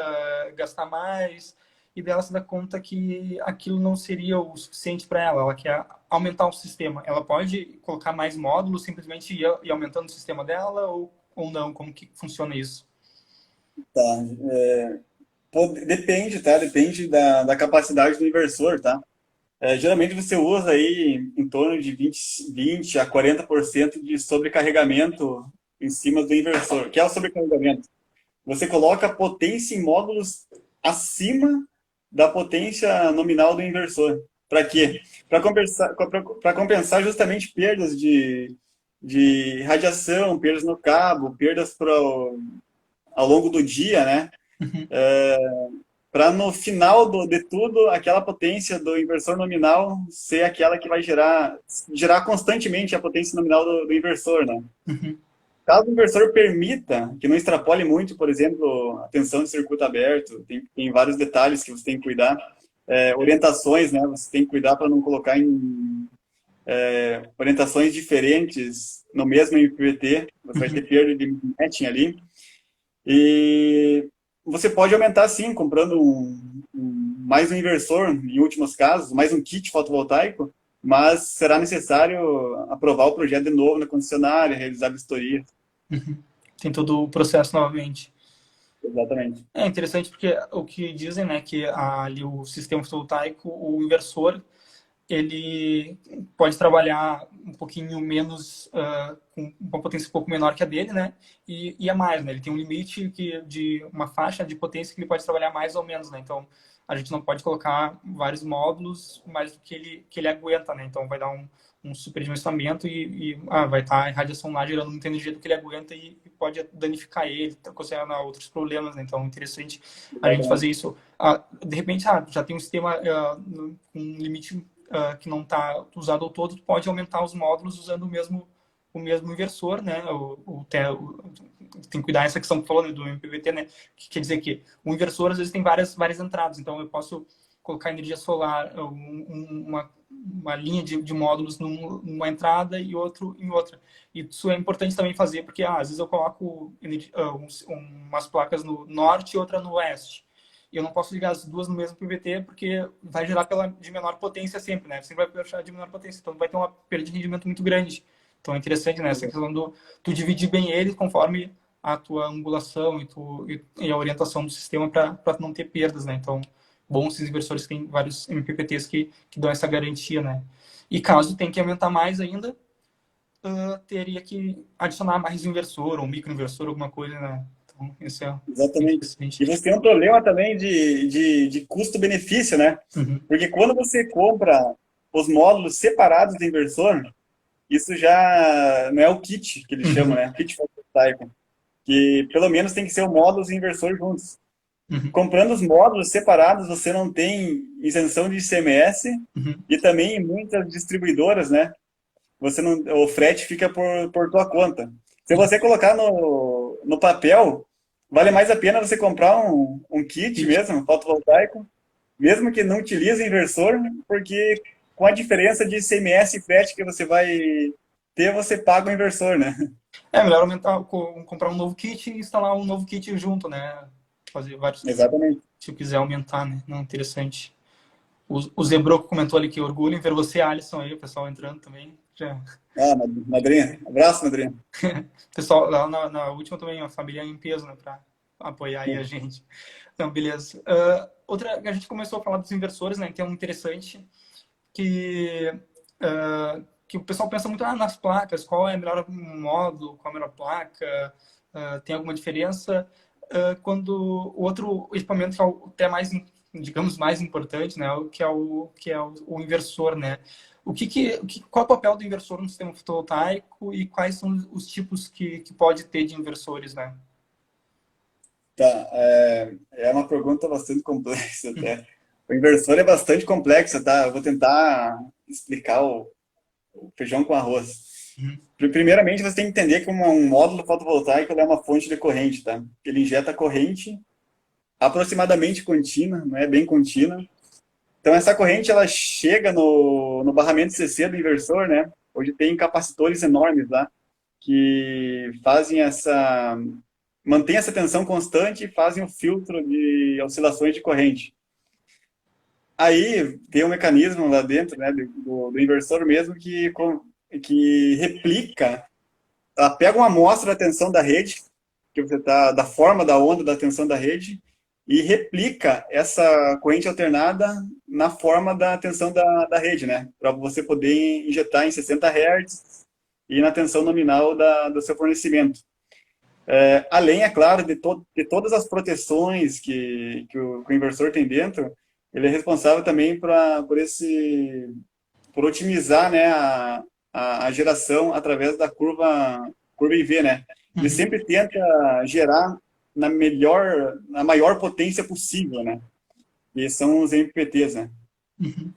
gastar mais, e dela se dá conta que aquilo não seria o suficiente para ela. Ela quer aumentar o sistema. Ela pode colocar mais módulos, simplesmente ir aumentando o sistema dela, ou não? Como que funciona isso? Tá. Depende, tá? Depende da capacidade do inversor, tá? Geralmente você usa aí em torno de 20 a 40% de sobrecarregamento em cima do inversor. O que é o sobrecarregamento? Você coloca a potência em módulos acima da potência nominal do inversor. Para quê? Para compensar justamente perdas de radiação, perdas no cabo, perdas ao longo do dia, né? Uhum, Para no final de tudo, aquela potência do inversor nominal ser aquela que vai gerar constantemente a potência nominal do inversor, né? uhum, Caso o inversor permita que não extrapole muito, por exemplo, a tensão de circuito aberto, tem vários detalhes que você tem que cuidar. Orientações, né? Você tem que cuidar para não colocar em orientações diferentes no mesmo MPPT. Você vai ter uhum. perda de matching ali. E você pode aumentar, sim, comprando mais um inversor, em últimos casos, mais um kit fotovoltaico, mas será necessário aprovar o projeto de novo na concessionária, realizar vistoria. Tem todo o processo novamente. Exatamente. É interessante porque o que dizem, né, que ali o sistema fotovoltaico, o inversor, ele pode trabalhar um pouquinho menos, com uma potência um pouco menor que a dele, né, e a mais, né, ele tem um limite de uma faixa de potência que ele pode trabalhar mais ou menos, né, então a gente não pode colocar vários módulos mais do que ele aguenta, né, então vai dar um superdimensionamento e vai estar a radiação lá gerando muita energia do que ele aguenta e pode danificar ele, ocasionar outros problemas, né? Então é interessante a gente fazer Exatamente. isso. De repente, já tem um sistema com um limite que não está usado ao todo, tu pode aumentar os módulos usando o mesmo inversor, né? Tem que cuidar dessa questão que falou, né, do MPPT, né? Que quer dizer que o inversor às vezes tem várias entradas, então eu posso colocar energia solar, uma linha de módulos numa entrada e outro em outra. Isso é importante também fazer, porque às vezes eu coloco umas placas no norte e outra no oeste. E eu não posso ligar as duas no mesmo PVT, porque vai gerar de menor potência sempre, né? Sempre vai puxar de menor potência, então vai ter uma perda de rendimento muito grande. Então é interessante, né, essa questão tu dividir bem ele conforme a tua angulação e a orientação do sistema para não ter perdas, né? Então, bons esses inversores que têm vários MPPTs que dão essa garantia, né? E caso tenha que aumentar mais ainda, teria que adicionar mais inversor ou microinversor, alguma coisa, né? Então, isso é Exatamente. interessante. E você tem um problema também de custo-benefício, né? Uhum, Porque quando você compra os módulos separados do inversor, isso já não é o kit que eles chamam, uhum, né? Kit fotovoltaico. Que pelo menos tem que ser o módulo e o inversor juntos. uhum, Comprando os módulos separados, você não tem isenção de ICMS uhum. e também em muitas distribuidoras, né? Você não, o frete fica por tua conta. Se você colocar no papel, vale mais a pena você comprar um kit Kit. mesmo, fotovoltaico, mesmo que não utilize inversor, porque com a diferença de ICMS e frete que você vai ter, você paga o inversor, né? É melhor comprar um novo kit e instalar um novo kit junto, né? Fazer vários, Exatamente. se eu quiser aumentar, né? Não, interessante. O Zebroco comentou ali que orgulho em ver você, Alisson, aí, o pessoal entrando também. Já. Ah, madrinha. Abraço, madrinha. Pessoal, lá na última também, a família em peso, né? Para apoiar aí a gente. Então, beleza. Outra, a gente começou a falar dos inversores, né? Que é um interessante que, que o pessoal pensa muito nas placas, qual é o melhor módulo, qual é a melhor placa, tem alguma diferença? Quando o outro equipamento que é até mais, digamos, mais importante, né? Que é o inversor, né? Qual é o papel do inversor no sistema fotovoltaico e quais são os tipos que pode ter de inversores, né? Tá, é uma pergunta bastante complexa até. O inversor é bastante complexo, tá? Eu vou tentar explicar o feijão com arroz. Uhum. Primeiramente, você tem que entender que um módulo fotovoltaico ele é uma fonte de corrente, tá? Ele injeta corrente aproximadamente contínua, não é bem contínua. Então, essa corrente ela chega no barramento CC do inversor, né? Onde tem capacitores enormes lá, que fazem mantém essa tensão constante e fazem um filtro de oscilações de corrente. Aí tem um mecanismo lá dentro, né, do inversor mesmo que replica, ela pega uma amostra da tensão da rede, que você tá, da forma da onda da tensão da rede, e replica essa corrente alternada na forma da tensão da rede, né, para você poder injetar em 60 Hz e na tensão nominal do seu fornecimento. Além, é claro, de todas as proteções que o inversor tem dentro, ele é responsável também por otimizar, né, a geração através da curva IV, né? Ele Uhum. sempre tenta gerar na maior potência possível, né? E são os MPPTs, né? Uhum.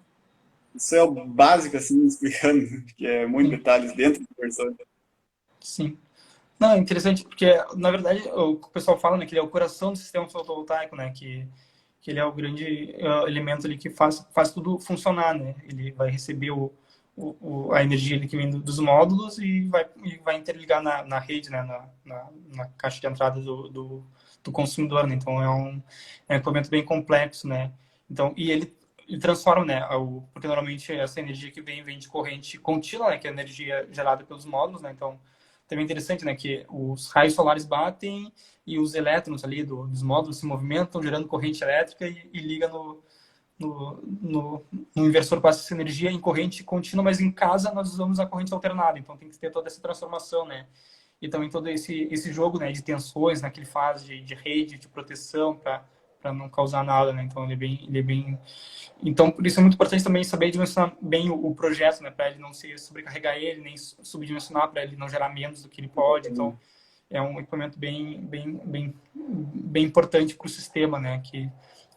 Isso é o básico, assim, explicando, que é muito Sim, detalhes dentro do inversor. sim. Não, é interessante porque, na verdade, o que o pessoal fala, né, que ele é o coração do sistema fotovoltaico, né, que ele é o grande elemento ali que faz tudo funcionar, né? Ele vai receber a energia ali que vem dos módulos e vai interligar na rede, né? Na caixa de entrada do consumidor, né? Então é um equipamento bem complexo, né? Então, e ele transforma, né? Porque normalmente essa energia que vem de corrente contínua, né? Que é a energia gerada pelos módulos, né? Então, também é interessante, né? Que os raios solares batem e os elétrons ali dos módulos se movimentam, gerando corrente elétrica e liga no, no, no inversor, passa essa energia em corrente contínua, mas em casa nós usamos a corrente alternada, então tem que ter toda essa transformação, né? E também todo esse jogo, né, de tensões, né, que ele faz de rede, de proteção para não causar nada, né? Então ele é bem. Então por isso é muito importante também saber dimensionar bem o projeto, né, para ele não se sobrecarregar ele, nem subdimensionar, para ele não gerar menos do que ele pode. Então é um equipamento bem importante para o sistema, né? Que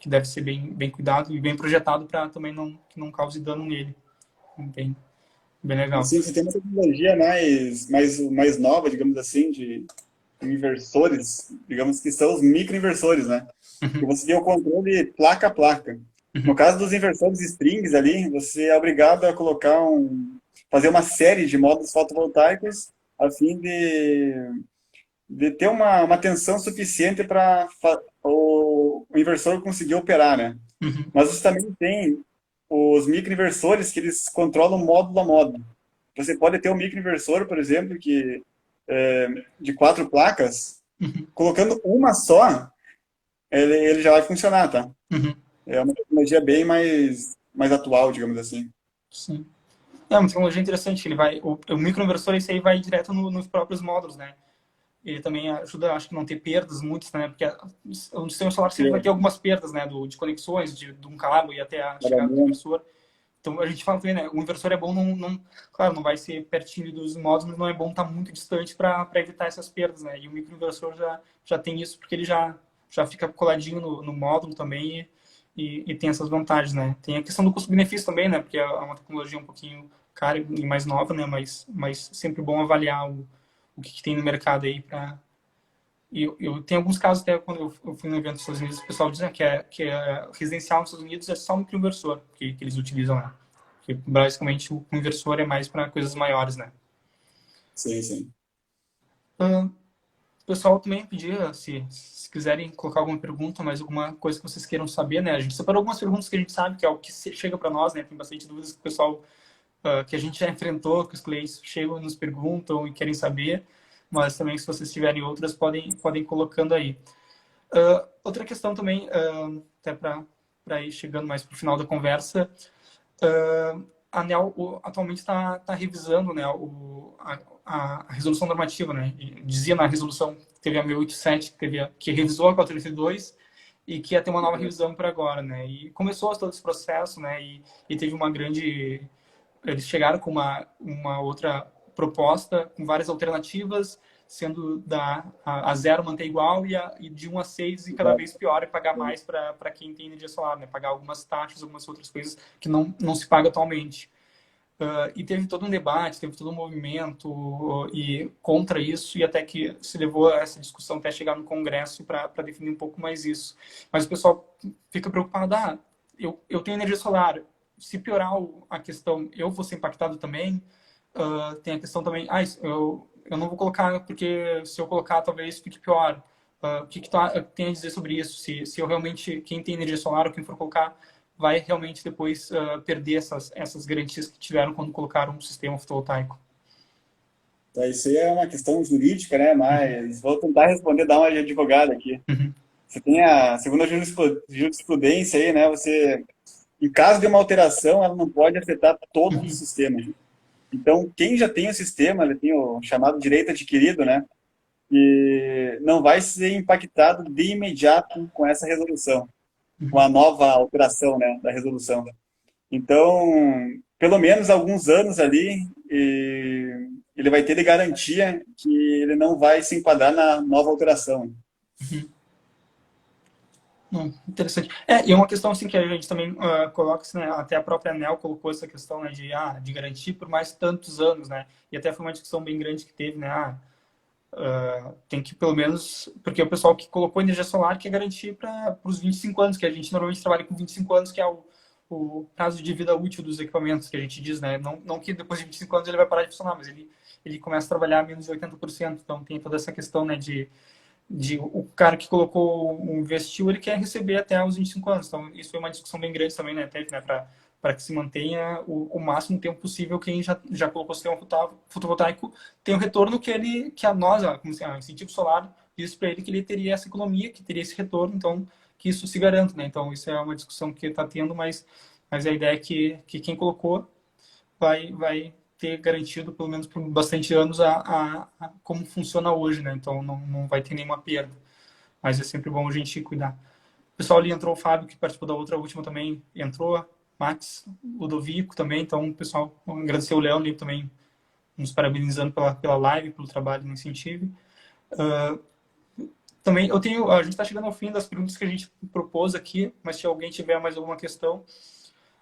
deve ser bem cuidado e bem projetado para também que não cause dano nele. Bem legal. Assim, você tem uma tecnologia mais nova, digamos assim, de inversores, digamos que são os microinversores, né? Que Uhum, você tem o controle placa a placa. No uhum, caso dos inversores strings ali, você é obrigado a fazer uma série de módulos fotovoltaicos a fim de ter uma tensão suficiente para o inversor conseguir operar, né? uhum, Mas você também tem os microinversores que eles controlam módulo a módulo. Você pode ter um microinversor, por exemplo, de 4 placas, uhum, colocando uma só, ele já vai funcionar, tá? uhum. É uma tecnologia bem mais atual, digamos assim. Sim. É uma tecnologia interessante. O microinversor, esse aí vai direto nos próprios módulos, né? Ele também ajuda, acho que não ter perdas muitas, né? Porque o sistema solar sempre vai ter algumas perdas, né? De conexões, de um cabo e até a chegada do inversor. Então a gente fala também, né? O inversor é bom, claro, não vai ser pertinho dos módulos, mas não é bom estar muito distante para evitar essas perdas, né? E o microinversor já tem isso porque ele já fica coladinho no módulo também e tem essas vantagens, né? Tem a questão do custo-benefício também, né? Porque é uma tecnologia um pouquinho cara e mais nova, né? Mas sempre bom avaliar o que tem no mercado aí para eu tenho alguns casos, até quando eu fui no evento dos Estados Unidos, o pessoal diz que é residencial nos Estados Unidos é só o microinversor que eles utilizam lá. Porque basicamente o inversor é mais para coisas maiores, né? Sim, sim. O pessoal também pedia, se quiserem colocar alguma pergunta, mais alguma coisa que vocês queiram saber, né? A gente separou algumas perguntas que a gente sabe que é o que chega para nós, né? Tem bastante dúvidas que o pessoal que a gente já enfrentou, que os clientes chegam, nos perguntam e querem saber, mas também se vocês tiverem outras, podem ir colocando aí. Outra questão também, até para ir chegando mais para o final da conversa, a ANEEL atualmente está revisando, né, a resolução normativa, né? Dizia na resolução que teve a 1087, que revisou a 482 e que ia ter uma nova revisão para agora, né? E começou todo esse processo, né? E teve uma grande eles chegaram com uma outra proposta, com várias alternativas, sendo a zero manter igual e de 1 a 6 e cada vez pior e pagar mais para quem tem energia solar, né? Pagar algumas taxas, algumas outras coisas que não se paga atualmente. E teve todo um debate, teve todo um movimento e contra isso, e até que se levou a essa discussão até chegar no Congresso para definir um pouco mais isso. Mas o pessoal fica preocupado, eu tenho energia solar, se piorar a questão, eu vou ser impactado também. Tem a questão também, eu não vou colocar, porque se eu colocar talvez fique pior. O que tu tem a dizer sobre isso? Se eu realmente, quem tem energia solar ou quem for colocar, vai realmente depois perder essas garantias que tiveram quando colocaram um sistema fotovoltaico. Então, isso aí é uma questão jurídica, né? Mas vou tentar responder, dar uma de advogado aqui. Uhum. Você tem a segunda jurisprudência aí, né? Você, em caso de uma alteração, ela não pode afetar todo o sistema. Então, quem já tem o sistema, ele tem o chamado direito adquirido, né? E não vai ser impactado de imediato com essa resolução, com a nova alteração, né, da resolução. Então, pelo menos alguns anos ali, ele vai ter de garantia que ele não vai se enquadrar na nova alteração. Interessante. E uma questão assim que a gente também coloca, assim, né, até a própria ANEEL colocou essa questão, né, de garantir por mais tantos anos, né, e até foi uma discussão bem grande que teve, né, tem que pelo menos, porque o pessoal que colocou energia solar quer garantir para os 25 anos, que a gente normalmente trabalha com 25 anos, que é o prazo de vida útil dos equipamentos, que a gente diz, né, não que depois de 25 anos ele vai parar de funcionar, mas ele começa a trabalhar a menos de 80%, então tem toda essa questão, né, de o cara que colocou, investiu, ele quer receber até os 25 anos. Então, isso foi uma discussão bem grande também, né, teve, né, para que se mantenha o máximo tempo possível quem já colocou o sistema fotovoltaico tem o retorno que a nós, como assim, a Incentivo Solar, diz para ele que ele teria essa economia, que teria esse retorno, então que isso se garanta, né? Então, isso é uma discussão que está tendo, mas a ideia é que quem colocou vai ter garantido, pelo menos por bastante anos, a como funciona hoje, né? Então, não vai ter nenhuma perda. Mas é sempre bom a gente cuidar. O pessoal ali entrou, o Fábio, que participou da outra última também, entrou. Max, Ludovico também. Então, o pessoal, agradecer o Léo ali também, nos parabenizando pela live, pelo trabalho no incentivo. Também, a gente está chegando ao fim das perguntas que a gente propôs aqui, mas se alguém tiver mais alguma questão...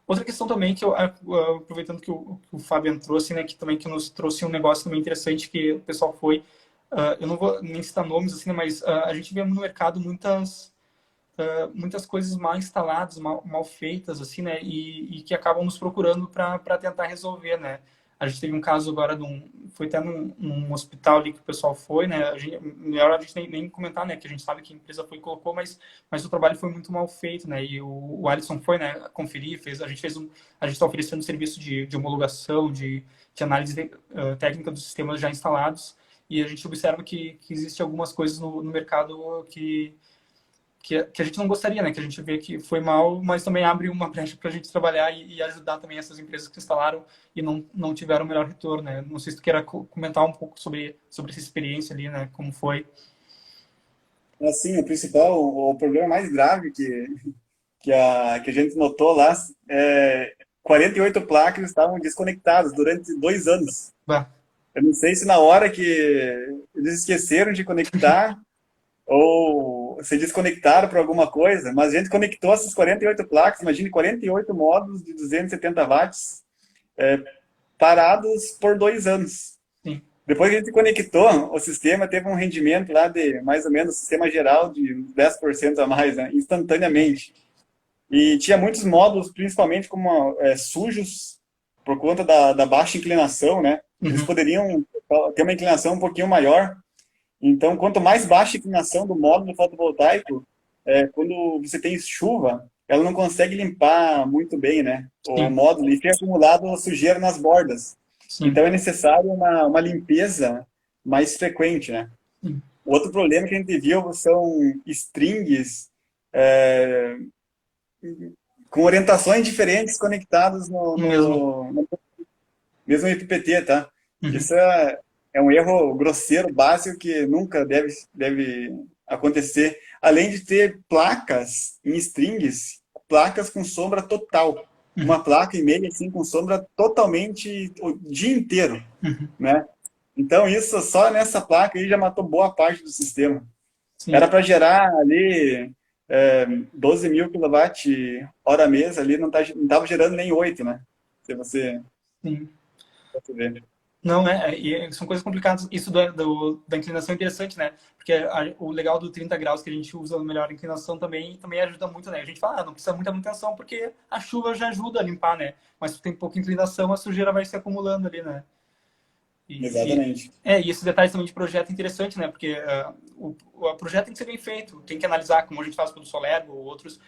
Outra questão também que aproveitando que o Fábio trouxe, né, que também que nos trouxe um negócio também interessante que o pessoal foi, eu não vou nem citar nomes assim, né, mas a gente vê no mercado muitas coisas mal instaladas, mal feitas assim, né, e que acabam nos procurando para tentar resolver, né. A gente teve um caso agora foi até num hospital ali que o pessoal foi, né? Melhor a gente nem comentar, né? Que a gente sabe que a empresa foi e colocou, mas o trabalho foi muito mal feito, né? E o Alisson foi, né? Conferir, a gente está oferecendo serviço de homologação, de análise técnica dos sistemas já instalados, e a gente observa que existe algumas coisas no mercado que a gente não gostaria, né? Que a gente vê que foi mal, mas também abre uma brecha para a gente trabalhar e ajudar também essas empresas que instalaram e não tiveram o melhor retorno, né? Não sei se tu queira comentar um pouco sobre essa experiência ali, né? Como foi. Assim, o principal, o problema mais grave que a gente notou lá, 48 placas estavam desconectadas durante 2 anos. Bah. Eu não sei se na hora que eles esqueceram de conectar ou se desconectaram por alguma coisa, mas a gente conectou essas 48 placas, imagine 48 módulos de 270 watts parados por 2 anos. Sim. Depois que a gente conectou, o sistema teve um rendimento lá de mais ou menos, sistema geral, de 10% a mais, né, instantaneamente. E tinha muitos módulos, principalmente como sujos, por conta da baixa inclinação, né? Eles poderiam ter uma inclinação um pouquinho maior. Então, quanto mais baixa a inclinação do módulo fotovoltaico, quando você tem chuva, ela não consegue limpar muito bem, né, o módulo, e fica acumulado sujeira nas bordas. Sim. Então, é necessário uma limpeza mais frequente, né? Outro problema que a gente viu são strings com orientações diferentes conectados no mesmo IPPT, tá? Isso é um erro grosseiro, básico, que nunca deve acontecer. Além de ter placas em strings, placas com sombra total. uma placa e meia, assim, com sombra totalmente o dia inteiro, Uhum. né? Então, isso só nessa placa aí já matou boa parte do sistema. Sim, Era para gerar ali 12 mil kWh mês ali, não estava gerando nem 8, né? Se sim. você ver. Não, são coisas complicadas. Isso da inclinação é interessante, né? Porque o legal do 30 graus que a gente usa a melhor inclinação também ajuda muito, né? A gente fala, não precisa muita manutenção porque a chuva já ajuda a limpar, né? Mas se tem pouca inclinação, a sujeira vai se acumulando ali, né? Exatamente. E esses detalhes também de projeto é interessante, né? Porque o projeto tem que ser bem feito, tem que analisar, como a gente faz pelo Solergo ou outros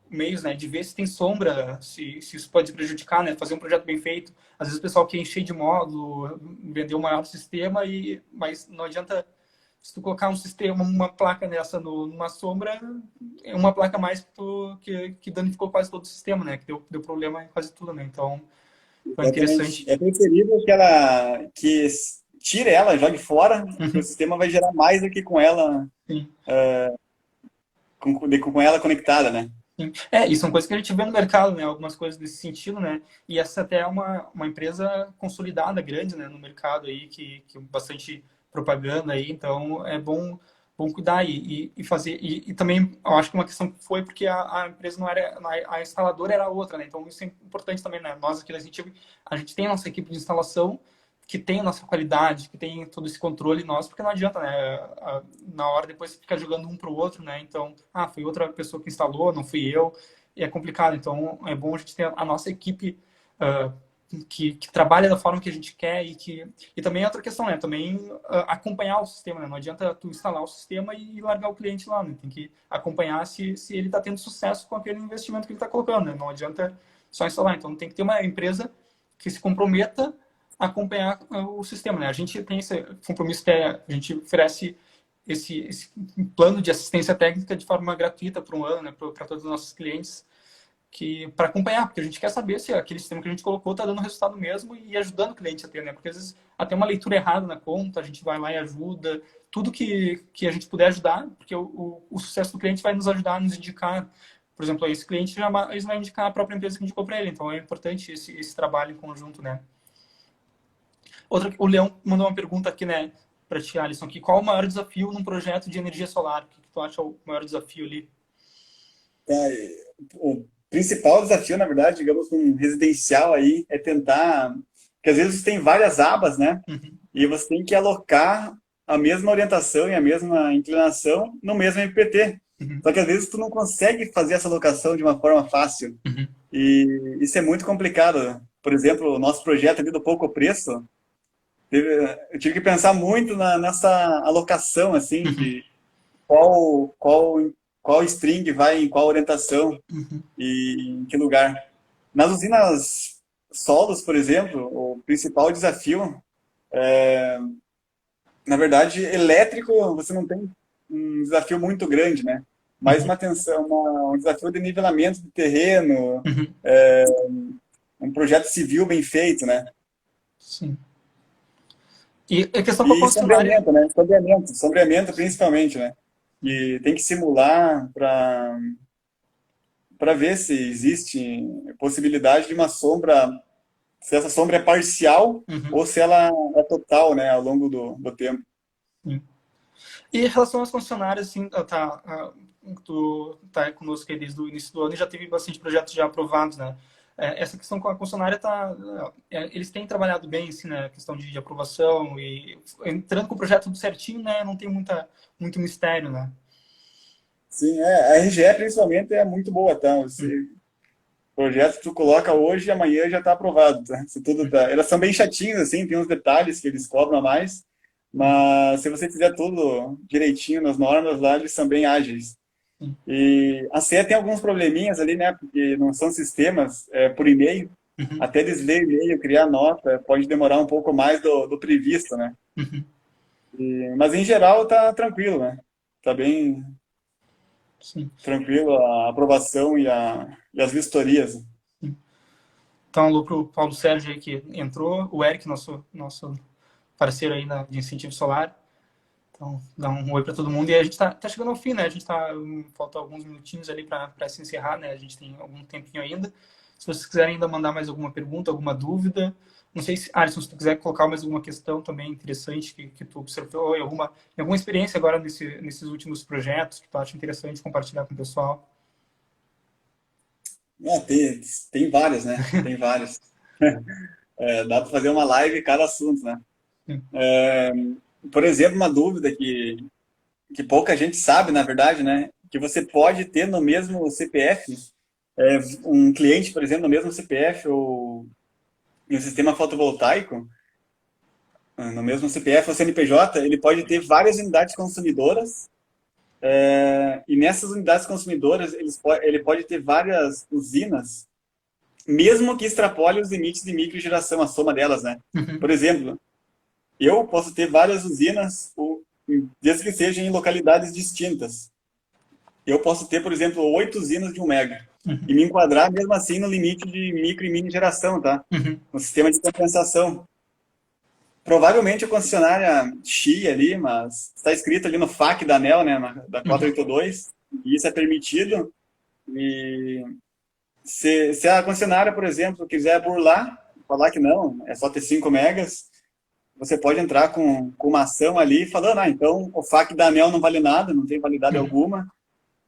meios, né? De ver se tem sombra, se isso pode prejudicar, né? Fazer um projeto bem feito. Às vezes o pessoal quer encher de módulo, vender um maior sistema, mas não adianta se tu colocar um sistema, uma placa nessa numa sombra, é uma placa a mais que danificou quase todo o sistema, né? Que deu problema em quase tudo, né? Então, é Exatamente. interessante. É preferível que tire ela, jogue fora, que o sistema vai gerar mais do que com ela, Sim. com ela conectada, né? Sim. E são coisas que a gente vê no mercado, né? Algumas coisas desse sentido, né? E essa até é uma empresa consolidada, grande, né? No mercado aí, que bastante propaganda aí, então é bom cuidar e fazer. E também, eu acho que uma questão foi porque a empresa não era, a instaladora era outra, né? Então isso é importante também, né? Nós aqui a gente tem a nossa equipe de instalação, que tem a nossa qualidade, que tem todo esse controle nosso, porque não adianta, né? Na hora depois você fica jogando um para o outro, né? Então, foi outra pessoa que instalou, não fui eu, e é complicado. Então, é bom a gente ter a nossa equipe uh, que trabalha da forma que a gente quer e também é outra questão, né? Também acompanhar o sistema, né? Não adianta tu instalar o sistema e largar o cliente lá, né? Tem que acompanhar se ele está tendo sucesso com aquele investimento que ele está colocando, né? Não adianta só instalar. Então, tem que ter uma empresa que se comprometa acompanhar o sistema, né? A gente tem esse compromisso, a gente oferece esse plano de assistência técnica de forma gratuita por um ano, né, para todos os nossos clientes, que para acompanhar, porque a gente quer saber se aquele sistema que a gente colocou está dando resultado mesmo e ajudando o cliente a ter, né? Porque às vezes até uma leitura errada na conta, a gente vai lá e ajuda, tudo que a gente puder ajudar, porque o sucesso do cliente vai nos ajudar a nos indicar. Por exemplo, esse cliente já vai indicar a própria empresa que indicou para ele, então é importante esse trabalho em conjunto, né? O Leão mandou uma pergunta aqui, né, para ti, Alisson, aqui. Qual o maior desafio num projeto de energia solar? O que tu acha o maior desafio ali? O principal desafio, na verdade, digamos, um residencial aí, é tentar. Porque às vezes tem várias abas, né? Uhum, E você tem que alocar a mesma orientação e a mesma inclinação no mesmo MPT. uhum, Só que às vezes tu não consegue fazer essa alocação de uma forma fácil. uhum, E isso é muito complicado. Por exemplo, o nosso projeto ali do pouco preço, eu tive que pensar muito nessa alocação, assim, uhum, de qual, qual, qual string vai em qual orientação uhum, e em que lugar. Nas usinas solos, por exemplo, o principal desafio, na verdade, elétrico, você não tem um desafio muito grande, né? Mas uhum, uma tensão, um desafio de nivelamento do terreno, uhum. um projeto civil bem feito, né? Sim. E a questão com a E concessionária. sombreamento, né? Sombreamento principalmente, né? E tem que simular para ver se existe possibilidade de uma sombra, se essa sombra é parcial Uhum, ou se ela é total, né, ao longo do tempo. sim. E em relação às concessionárias, assim, tu tá conosco aí desde o início do ano e já teve bastante projetos já aprovados, né? Essa questão com a concessionária eles têm trabalhado bem, assim, né? A questão de aprovação e entrando com o projeto tudo certinho, né? Não tem muito mistério, né? Sim, a RGE principalmente é muito boa, tá? Projeto que tu coloca hoje e amanhã já está aprovado, tá? Se tudo tá. Elas são bem chatinhas, assim, tem uns detalhes que eles cobram a mais, mas se você fizer tudo direitinho nas normas lá, eles são bem ágeis. E a CE tem alguns probleminhas ali, né? Porque não são sistemas por e-mail. Uhum, Até eles lerem e-mail, criar nota, pode demorar um pouco mais do previsto, né? uhum, Mas em geral tá tranquilo, né? Tá bem sim, tranquilo a aprovação e as vistorias. sim. Então, alô pro Paulo Sérgio aí que entrou, o Eric, nosso parceiro aí de incentivo solar. Então, dá um oi para todo mundo. E a gente tá chegando ao fim, né? A gente falta alguns minutinhos ali para se encerrar, né? A gente tem algum tempinho ainda. Se vocês quiserem ainda mandar mais alguma pergunta, alguma dúvida. Não sei se, Alisson, se tu quiser colocar mais alguma questão também interessante que tu observou, alguma experiência agora nesses últimos projetos que tu acha interessante compartilhar com o pessoal. Tem várias, né? Tem várias. Dá para fazer uma live em cada assunto, né? Sim. Por exemplo, uma dúvida que pouca gente sabe, na verdade, né? Que você pode ter no mesmo CPF, um cliente, por exemplo, no mesmo CPF ou em um sistema fotovoltaico, no mesmo CPF ou CNPJ, ele pode ter várias unidades consumidoras, e nessas unidades consumidoras ele pode ter várias usinas, mesmo que extrapole os limites de microgeração, a soma delas, né? Uhum. Por exemplo, eu posso ter várias usinas, desde que sejam em localidades distintas. Eu posso ter, por exemplo, 8 usinas de 1 mega. Uhum. E me enquadrar, mesmo assim, no limite de micro e mini geração, tá? Uhum. No sistema de compensação. Provavelmente a concessionária Xi ali, mas está escrito ali no FAQ da ANEEL, né, da 482, e isso é permitido. E se a concessionária, por exemplo, quiser burlar, falar que não, é só ter 5 megas, você pode entrar com uma ação ali falando, então o FAQ da ANEEL não vale nada, não tem validade alguma,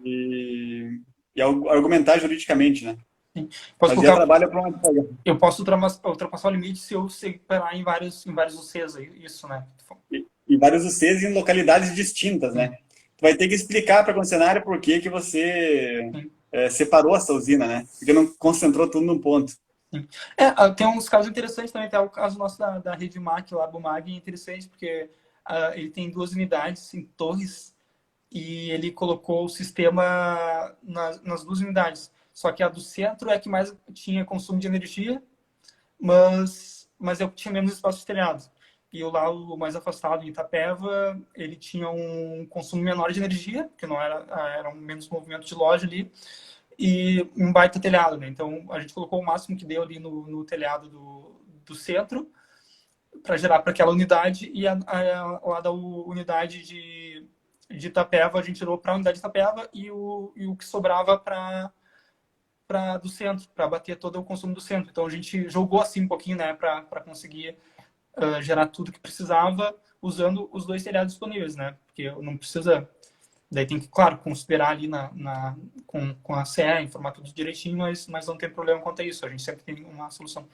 e argumentar juridicamente, né? Sim. Posso Mas já colocar, trabalha para uma... eu posso ultrapassar o limite se eu separar em vários UCs, isso, né? E vários UCs em localidades distintas, né? Tu vai ter que explicar para a concessionária por que você separou essa usina, né? Porque não concentrou tudo num ponto. Sim. Tem uns casos interessantes também, tem o caso nosso da rede MAC, lá do MAG, é interessante, porque ele tem 2 unidades em Torres e ele colocou o sistema nas 2 unidades. Só que a do centro é que mais tinha consumo de energia, mas é o que tinha menos espaço de telhado. E o mais afastado, em Itapeva, ele tinha um consumo menor de energia, porque não era um menos movimento de loja ali, e um baita telhado, né? Então, a gente colocou o máximo que deu ali no telhado do centro para gerar para aquela unidade, e lá da unidade de Itapeva, a gente tirou para a unidade de Itapeva e o que sobrava para do centro, para bater todo o consumo do centro. Então, a gente jogou assim um pouquinho, né, para conseguir gerar tudo que precisava usando os 2 telhados disponíveis, né? Porque não precisa... Daí tem que, claro, considerar ali com a CE, informar tudo direitinho, mas não tem problema quanto a isso. A gente sempre tem uma solução.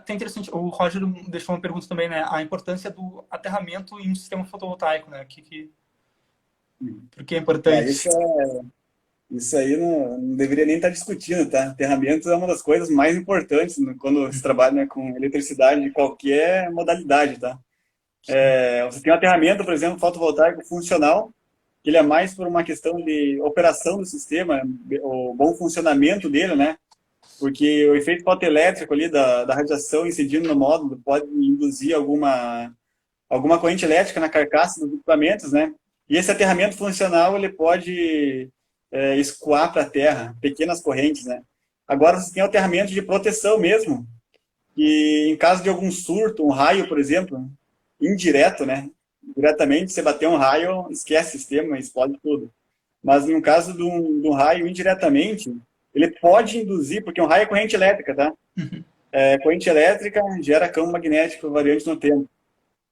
Tem interessante, o Roger deixou uma pergunta também, né? A importância do aterramento em um sistema fotovoltaico, né? Por que é importante? Isso aí não deveria nem estar discutindo, tá? Aterramento é uma das coisas mais importantes quando se trabalha, né, com eletricidade de qualquer modalidade, tá? Você tem um aterramento, por exemplo, fotovoltaico funcional, que ele é mais por uma questão de operação do sistema, o bom funcionamento dele, né? Porque o efeito fotoelétrico ali da radiação incidindo no módulo pode induzir alguma corrente elétrica na carcaça dos equipamentos, né? E esse aterramento funcional, ele pode escoar para a terra pequenas correntes, né? Agora, você tem aterramento de proteção mesmo, que em caso de algum surto, um raio, por exemplo, indireto, né? Diretamente, você bater um raio, esquece o sistema, explode tudo. Mas no caso de um raio indiretamente, ele pode induzir, porque um raio é corrente elétrica, tá? Corrente elétrica gera campo magnético variante no tempo.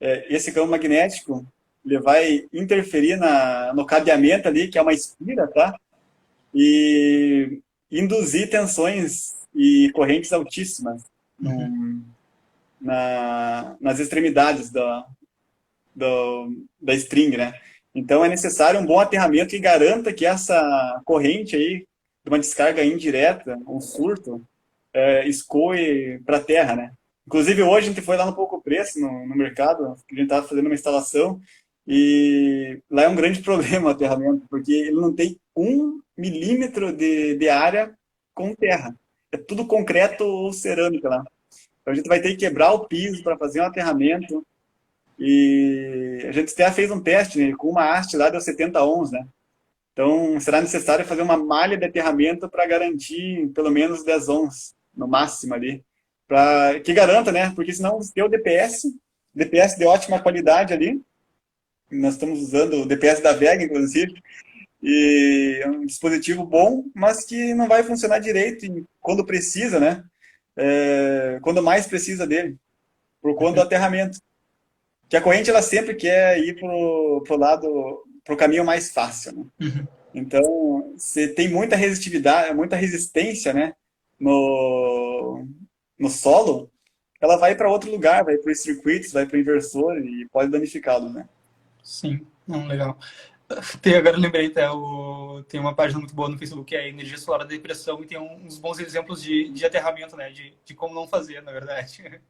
Esse campo magnético, ele vai interferir no cabeamento ali, que é uma espira, tá? E induzir tensões e correntes altíssimas nas extremidades da string, né? Então é necessário um bom aterramento que garanta que essa corrente aí, de uma descarga indireta, um surto, escoe para a terra, né? Inclusive hoje a gente foi lá no Pouco Preço, no mercado, que a gente estava fazendo uma instalação, e lá é um grande problema o aterramento, porque ele não tem 1 milímetro de área com terra. É tudo concreto ou cerâmica lá. Então a gente vai ter que quebrar o piso para fazer um aterramento. E a gente até fez um teste, né, com uma haste lá, deu 70 ohms, né? Então será necessário fazer uma malha de aterramento para garantir pelo menos 10 ohms, no máximo ali. Que garanta, né? Porque senão você tem o DPS de ótima qualidade ali. Nós estamos usando o DPS da VEG, inclusive. e é um dispositivo bom, mas que não vai funcionar direito quando precisa, né? Quando mais precisa dele, por conta do aterramento. Que a corrente ela sempre quer ir pro caminho mais fácil, né? Uhum. Então, você tem muita resistividade, muita resistência, né, no solo, ela vai para outro lugar, vai para os circuitos, vai para o inversor e pode danificá-lo, né? Sim, não, legal. Agora eu lembrei, tem uma página muito boa no Facebook, que é Energia Solar da Depressão, e tem uns bons exemplos de aterramento, né? De como não fazer, na verdade.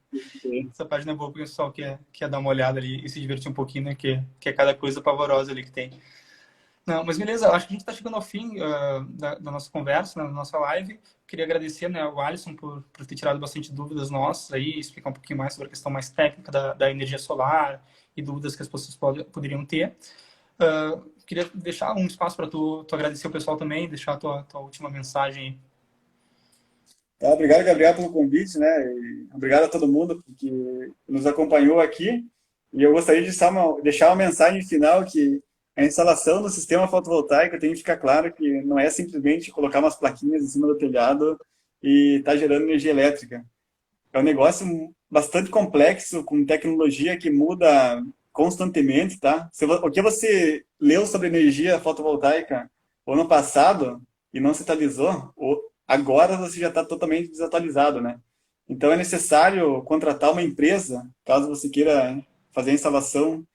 Sim. Essa página é boa para o pessoal que quer dar uma olhada ali e se divertir um pouquinho, né? Que é cada coisa pavorosa ali que tem. Não, mas beleza, acho que a gente está chegando ao fim da nossa conversa, né, da nossa live. Queria agradecer, né, o Alisson por ter tirado bastante dúvidas nossas aí, explicar um pouquinho mais sobre a questão mais técnica da energia solar e dúvidas que as pessoas poderiam ter. Queria deixar um espaço para tu agradecer o pessoal também, deixar a tua última mensagem. Tá, obrigado, Gabriel, pelo convite, né? E obrigado a todo mundo que nos acompanhou aqui. E eu gostaria de deixar uma mensagem final que a instalação do sistema fotovoltaico tem que ficar claro que não é simplesmente colocar umas plaquinhas em cima do telhado e estar gerando energia elétrica. É um negócio bastante complexo, com tecnologia que muda constantemente, tá? O que você leu sobre energia fotovoltaica o ano passado e não se atualizou, agora você já está totalmente desatualizado, né? Então é necessário contratar uma empresa, caso você queira fazer a instalação,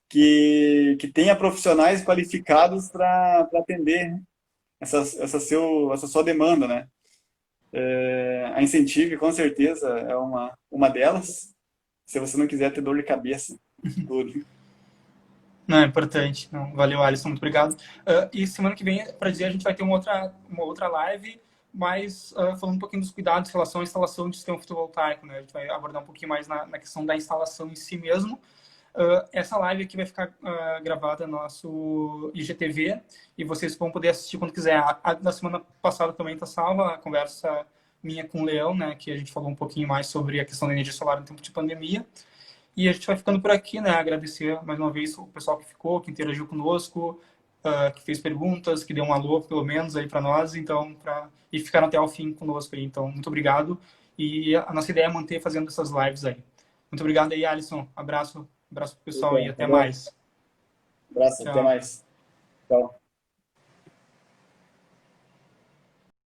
que tenha profissionais qualificados para atender essa sua demanda, né? A Incentive, com certeza, é uma delas, se você não quiser ter dor de cabeça no futuro. Não, é importante. Não, valeu, Alisson, muito obrigado. E semana que vem, para dizer, a gente vai ter uma outra live, mas falando um pouquinho dos cuidados em relação à instalação de sistema fotovoltaico, né? A gente vai abordar um pouquinho mais na questão da instalação em si mesmo. Essa live aqui vai ficar gravada no nosso IGTV e vocês vão poder assistir quando quiser. Na semana passada também está salva a conversa minha com o Leão, né? Que a gente falou um pouquinho mais sobre a questão da energia solar no tempo de pandemia. E a gente vai ficando por aqui, né? Agradecer mais uma vez o pessoal que ficou, que interagiu conosco, que fez perguntas, que deu um alô, pelo menos, aí para nós, então, e ficaram até o fim conosco aí. Então, muito obrigado. E a nossa ideia é manter fazendo essas lives aí. Muito obrigado aí, Alisson. Abraço pro pessoal aí. Até mais. Abraço, até Tchau. mais. Tchau.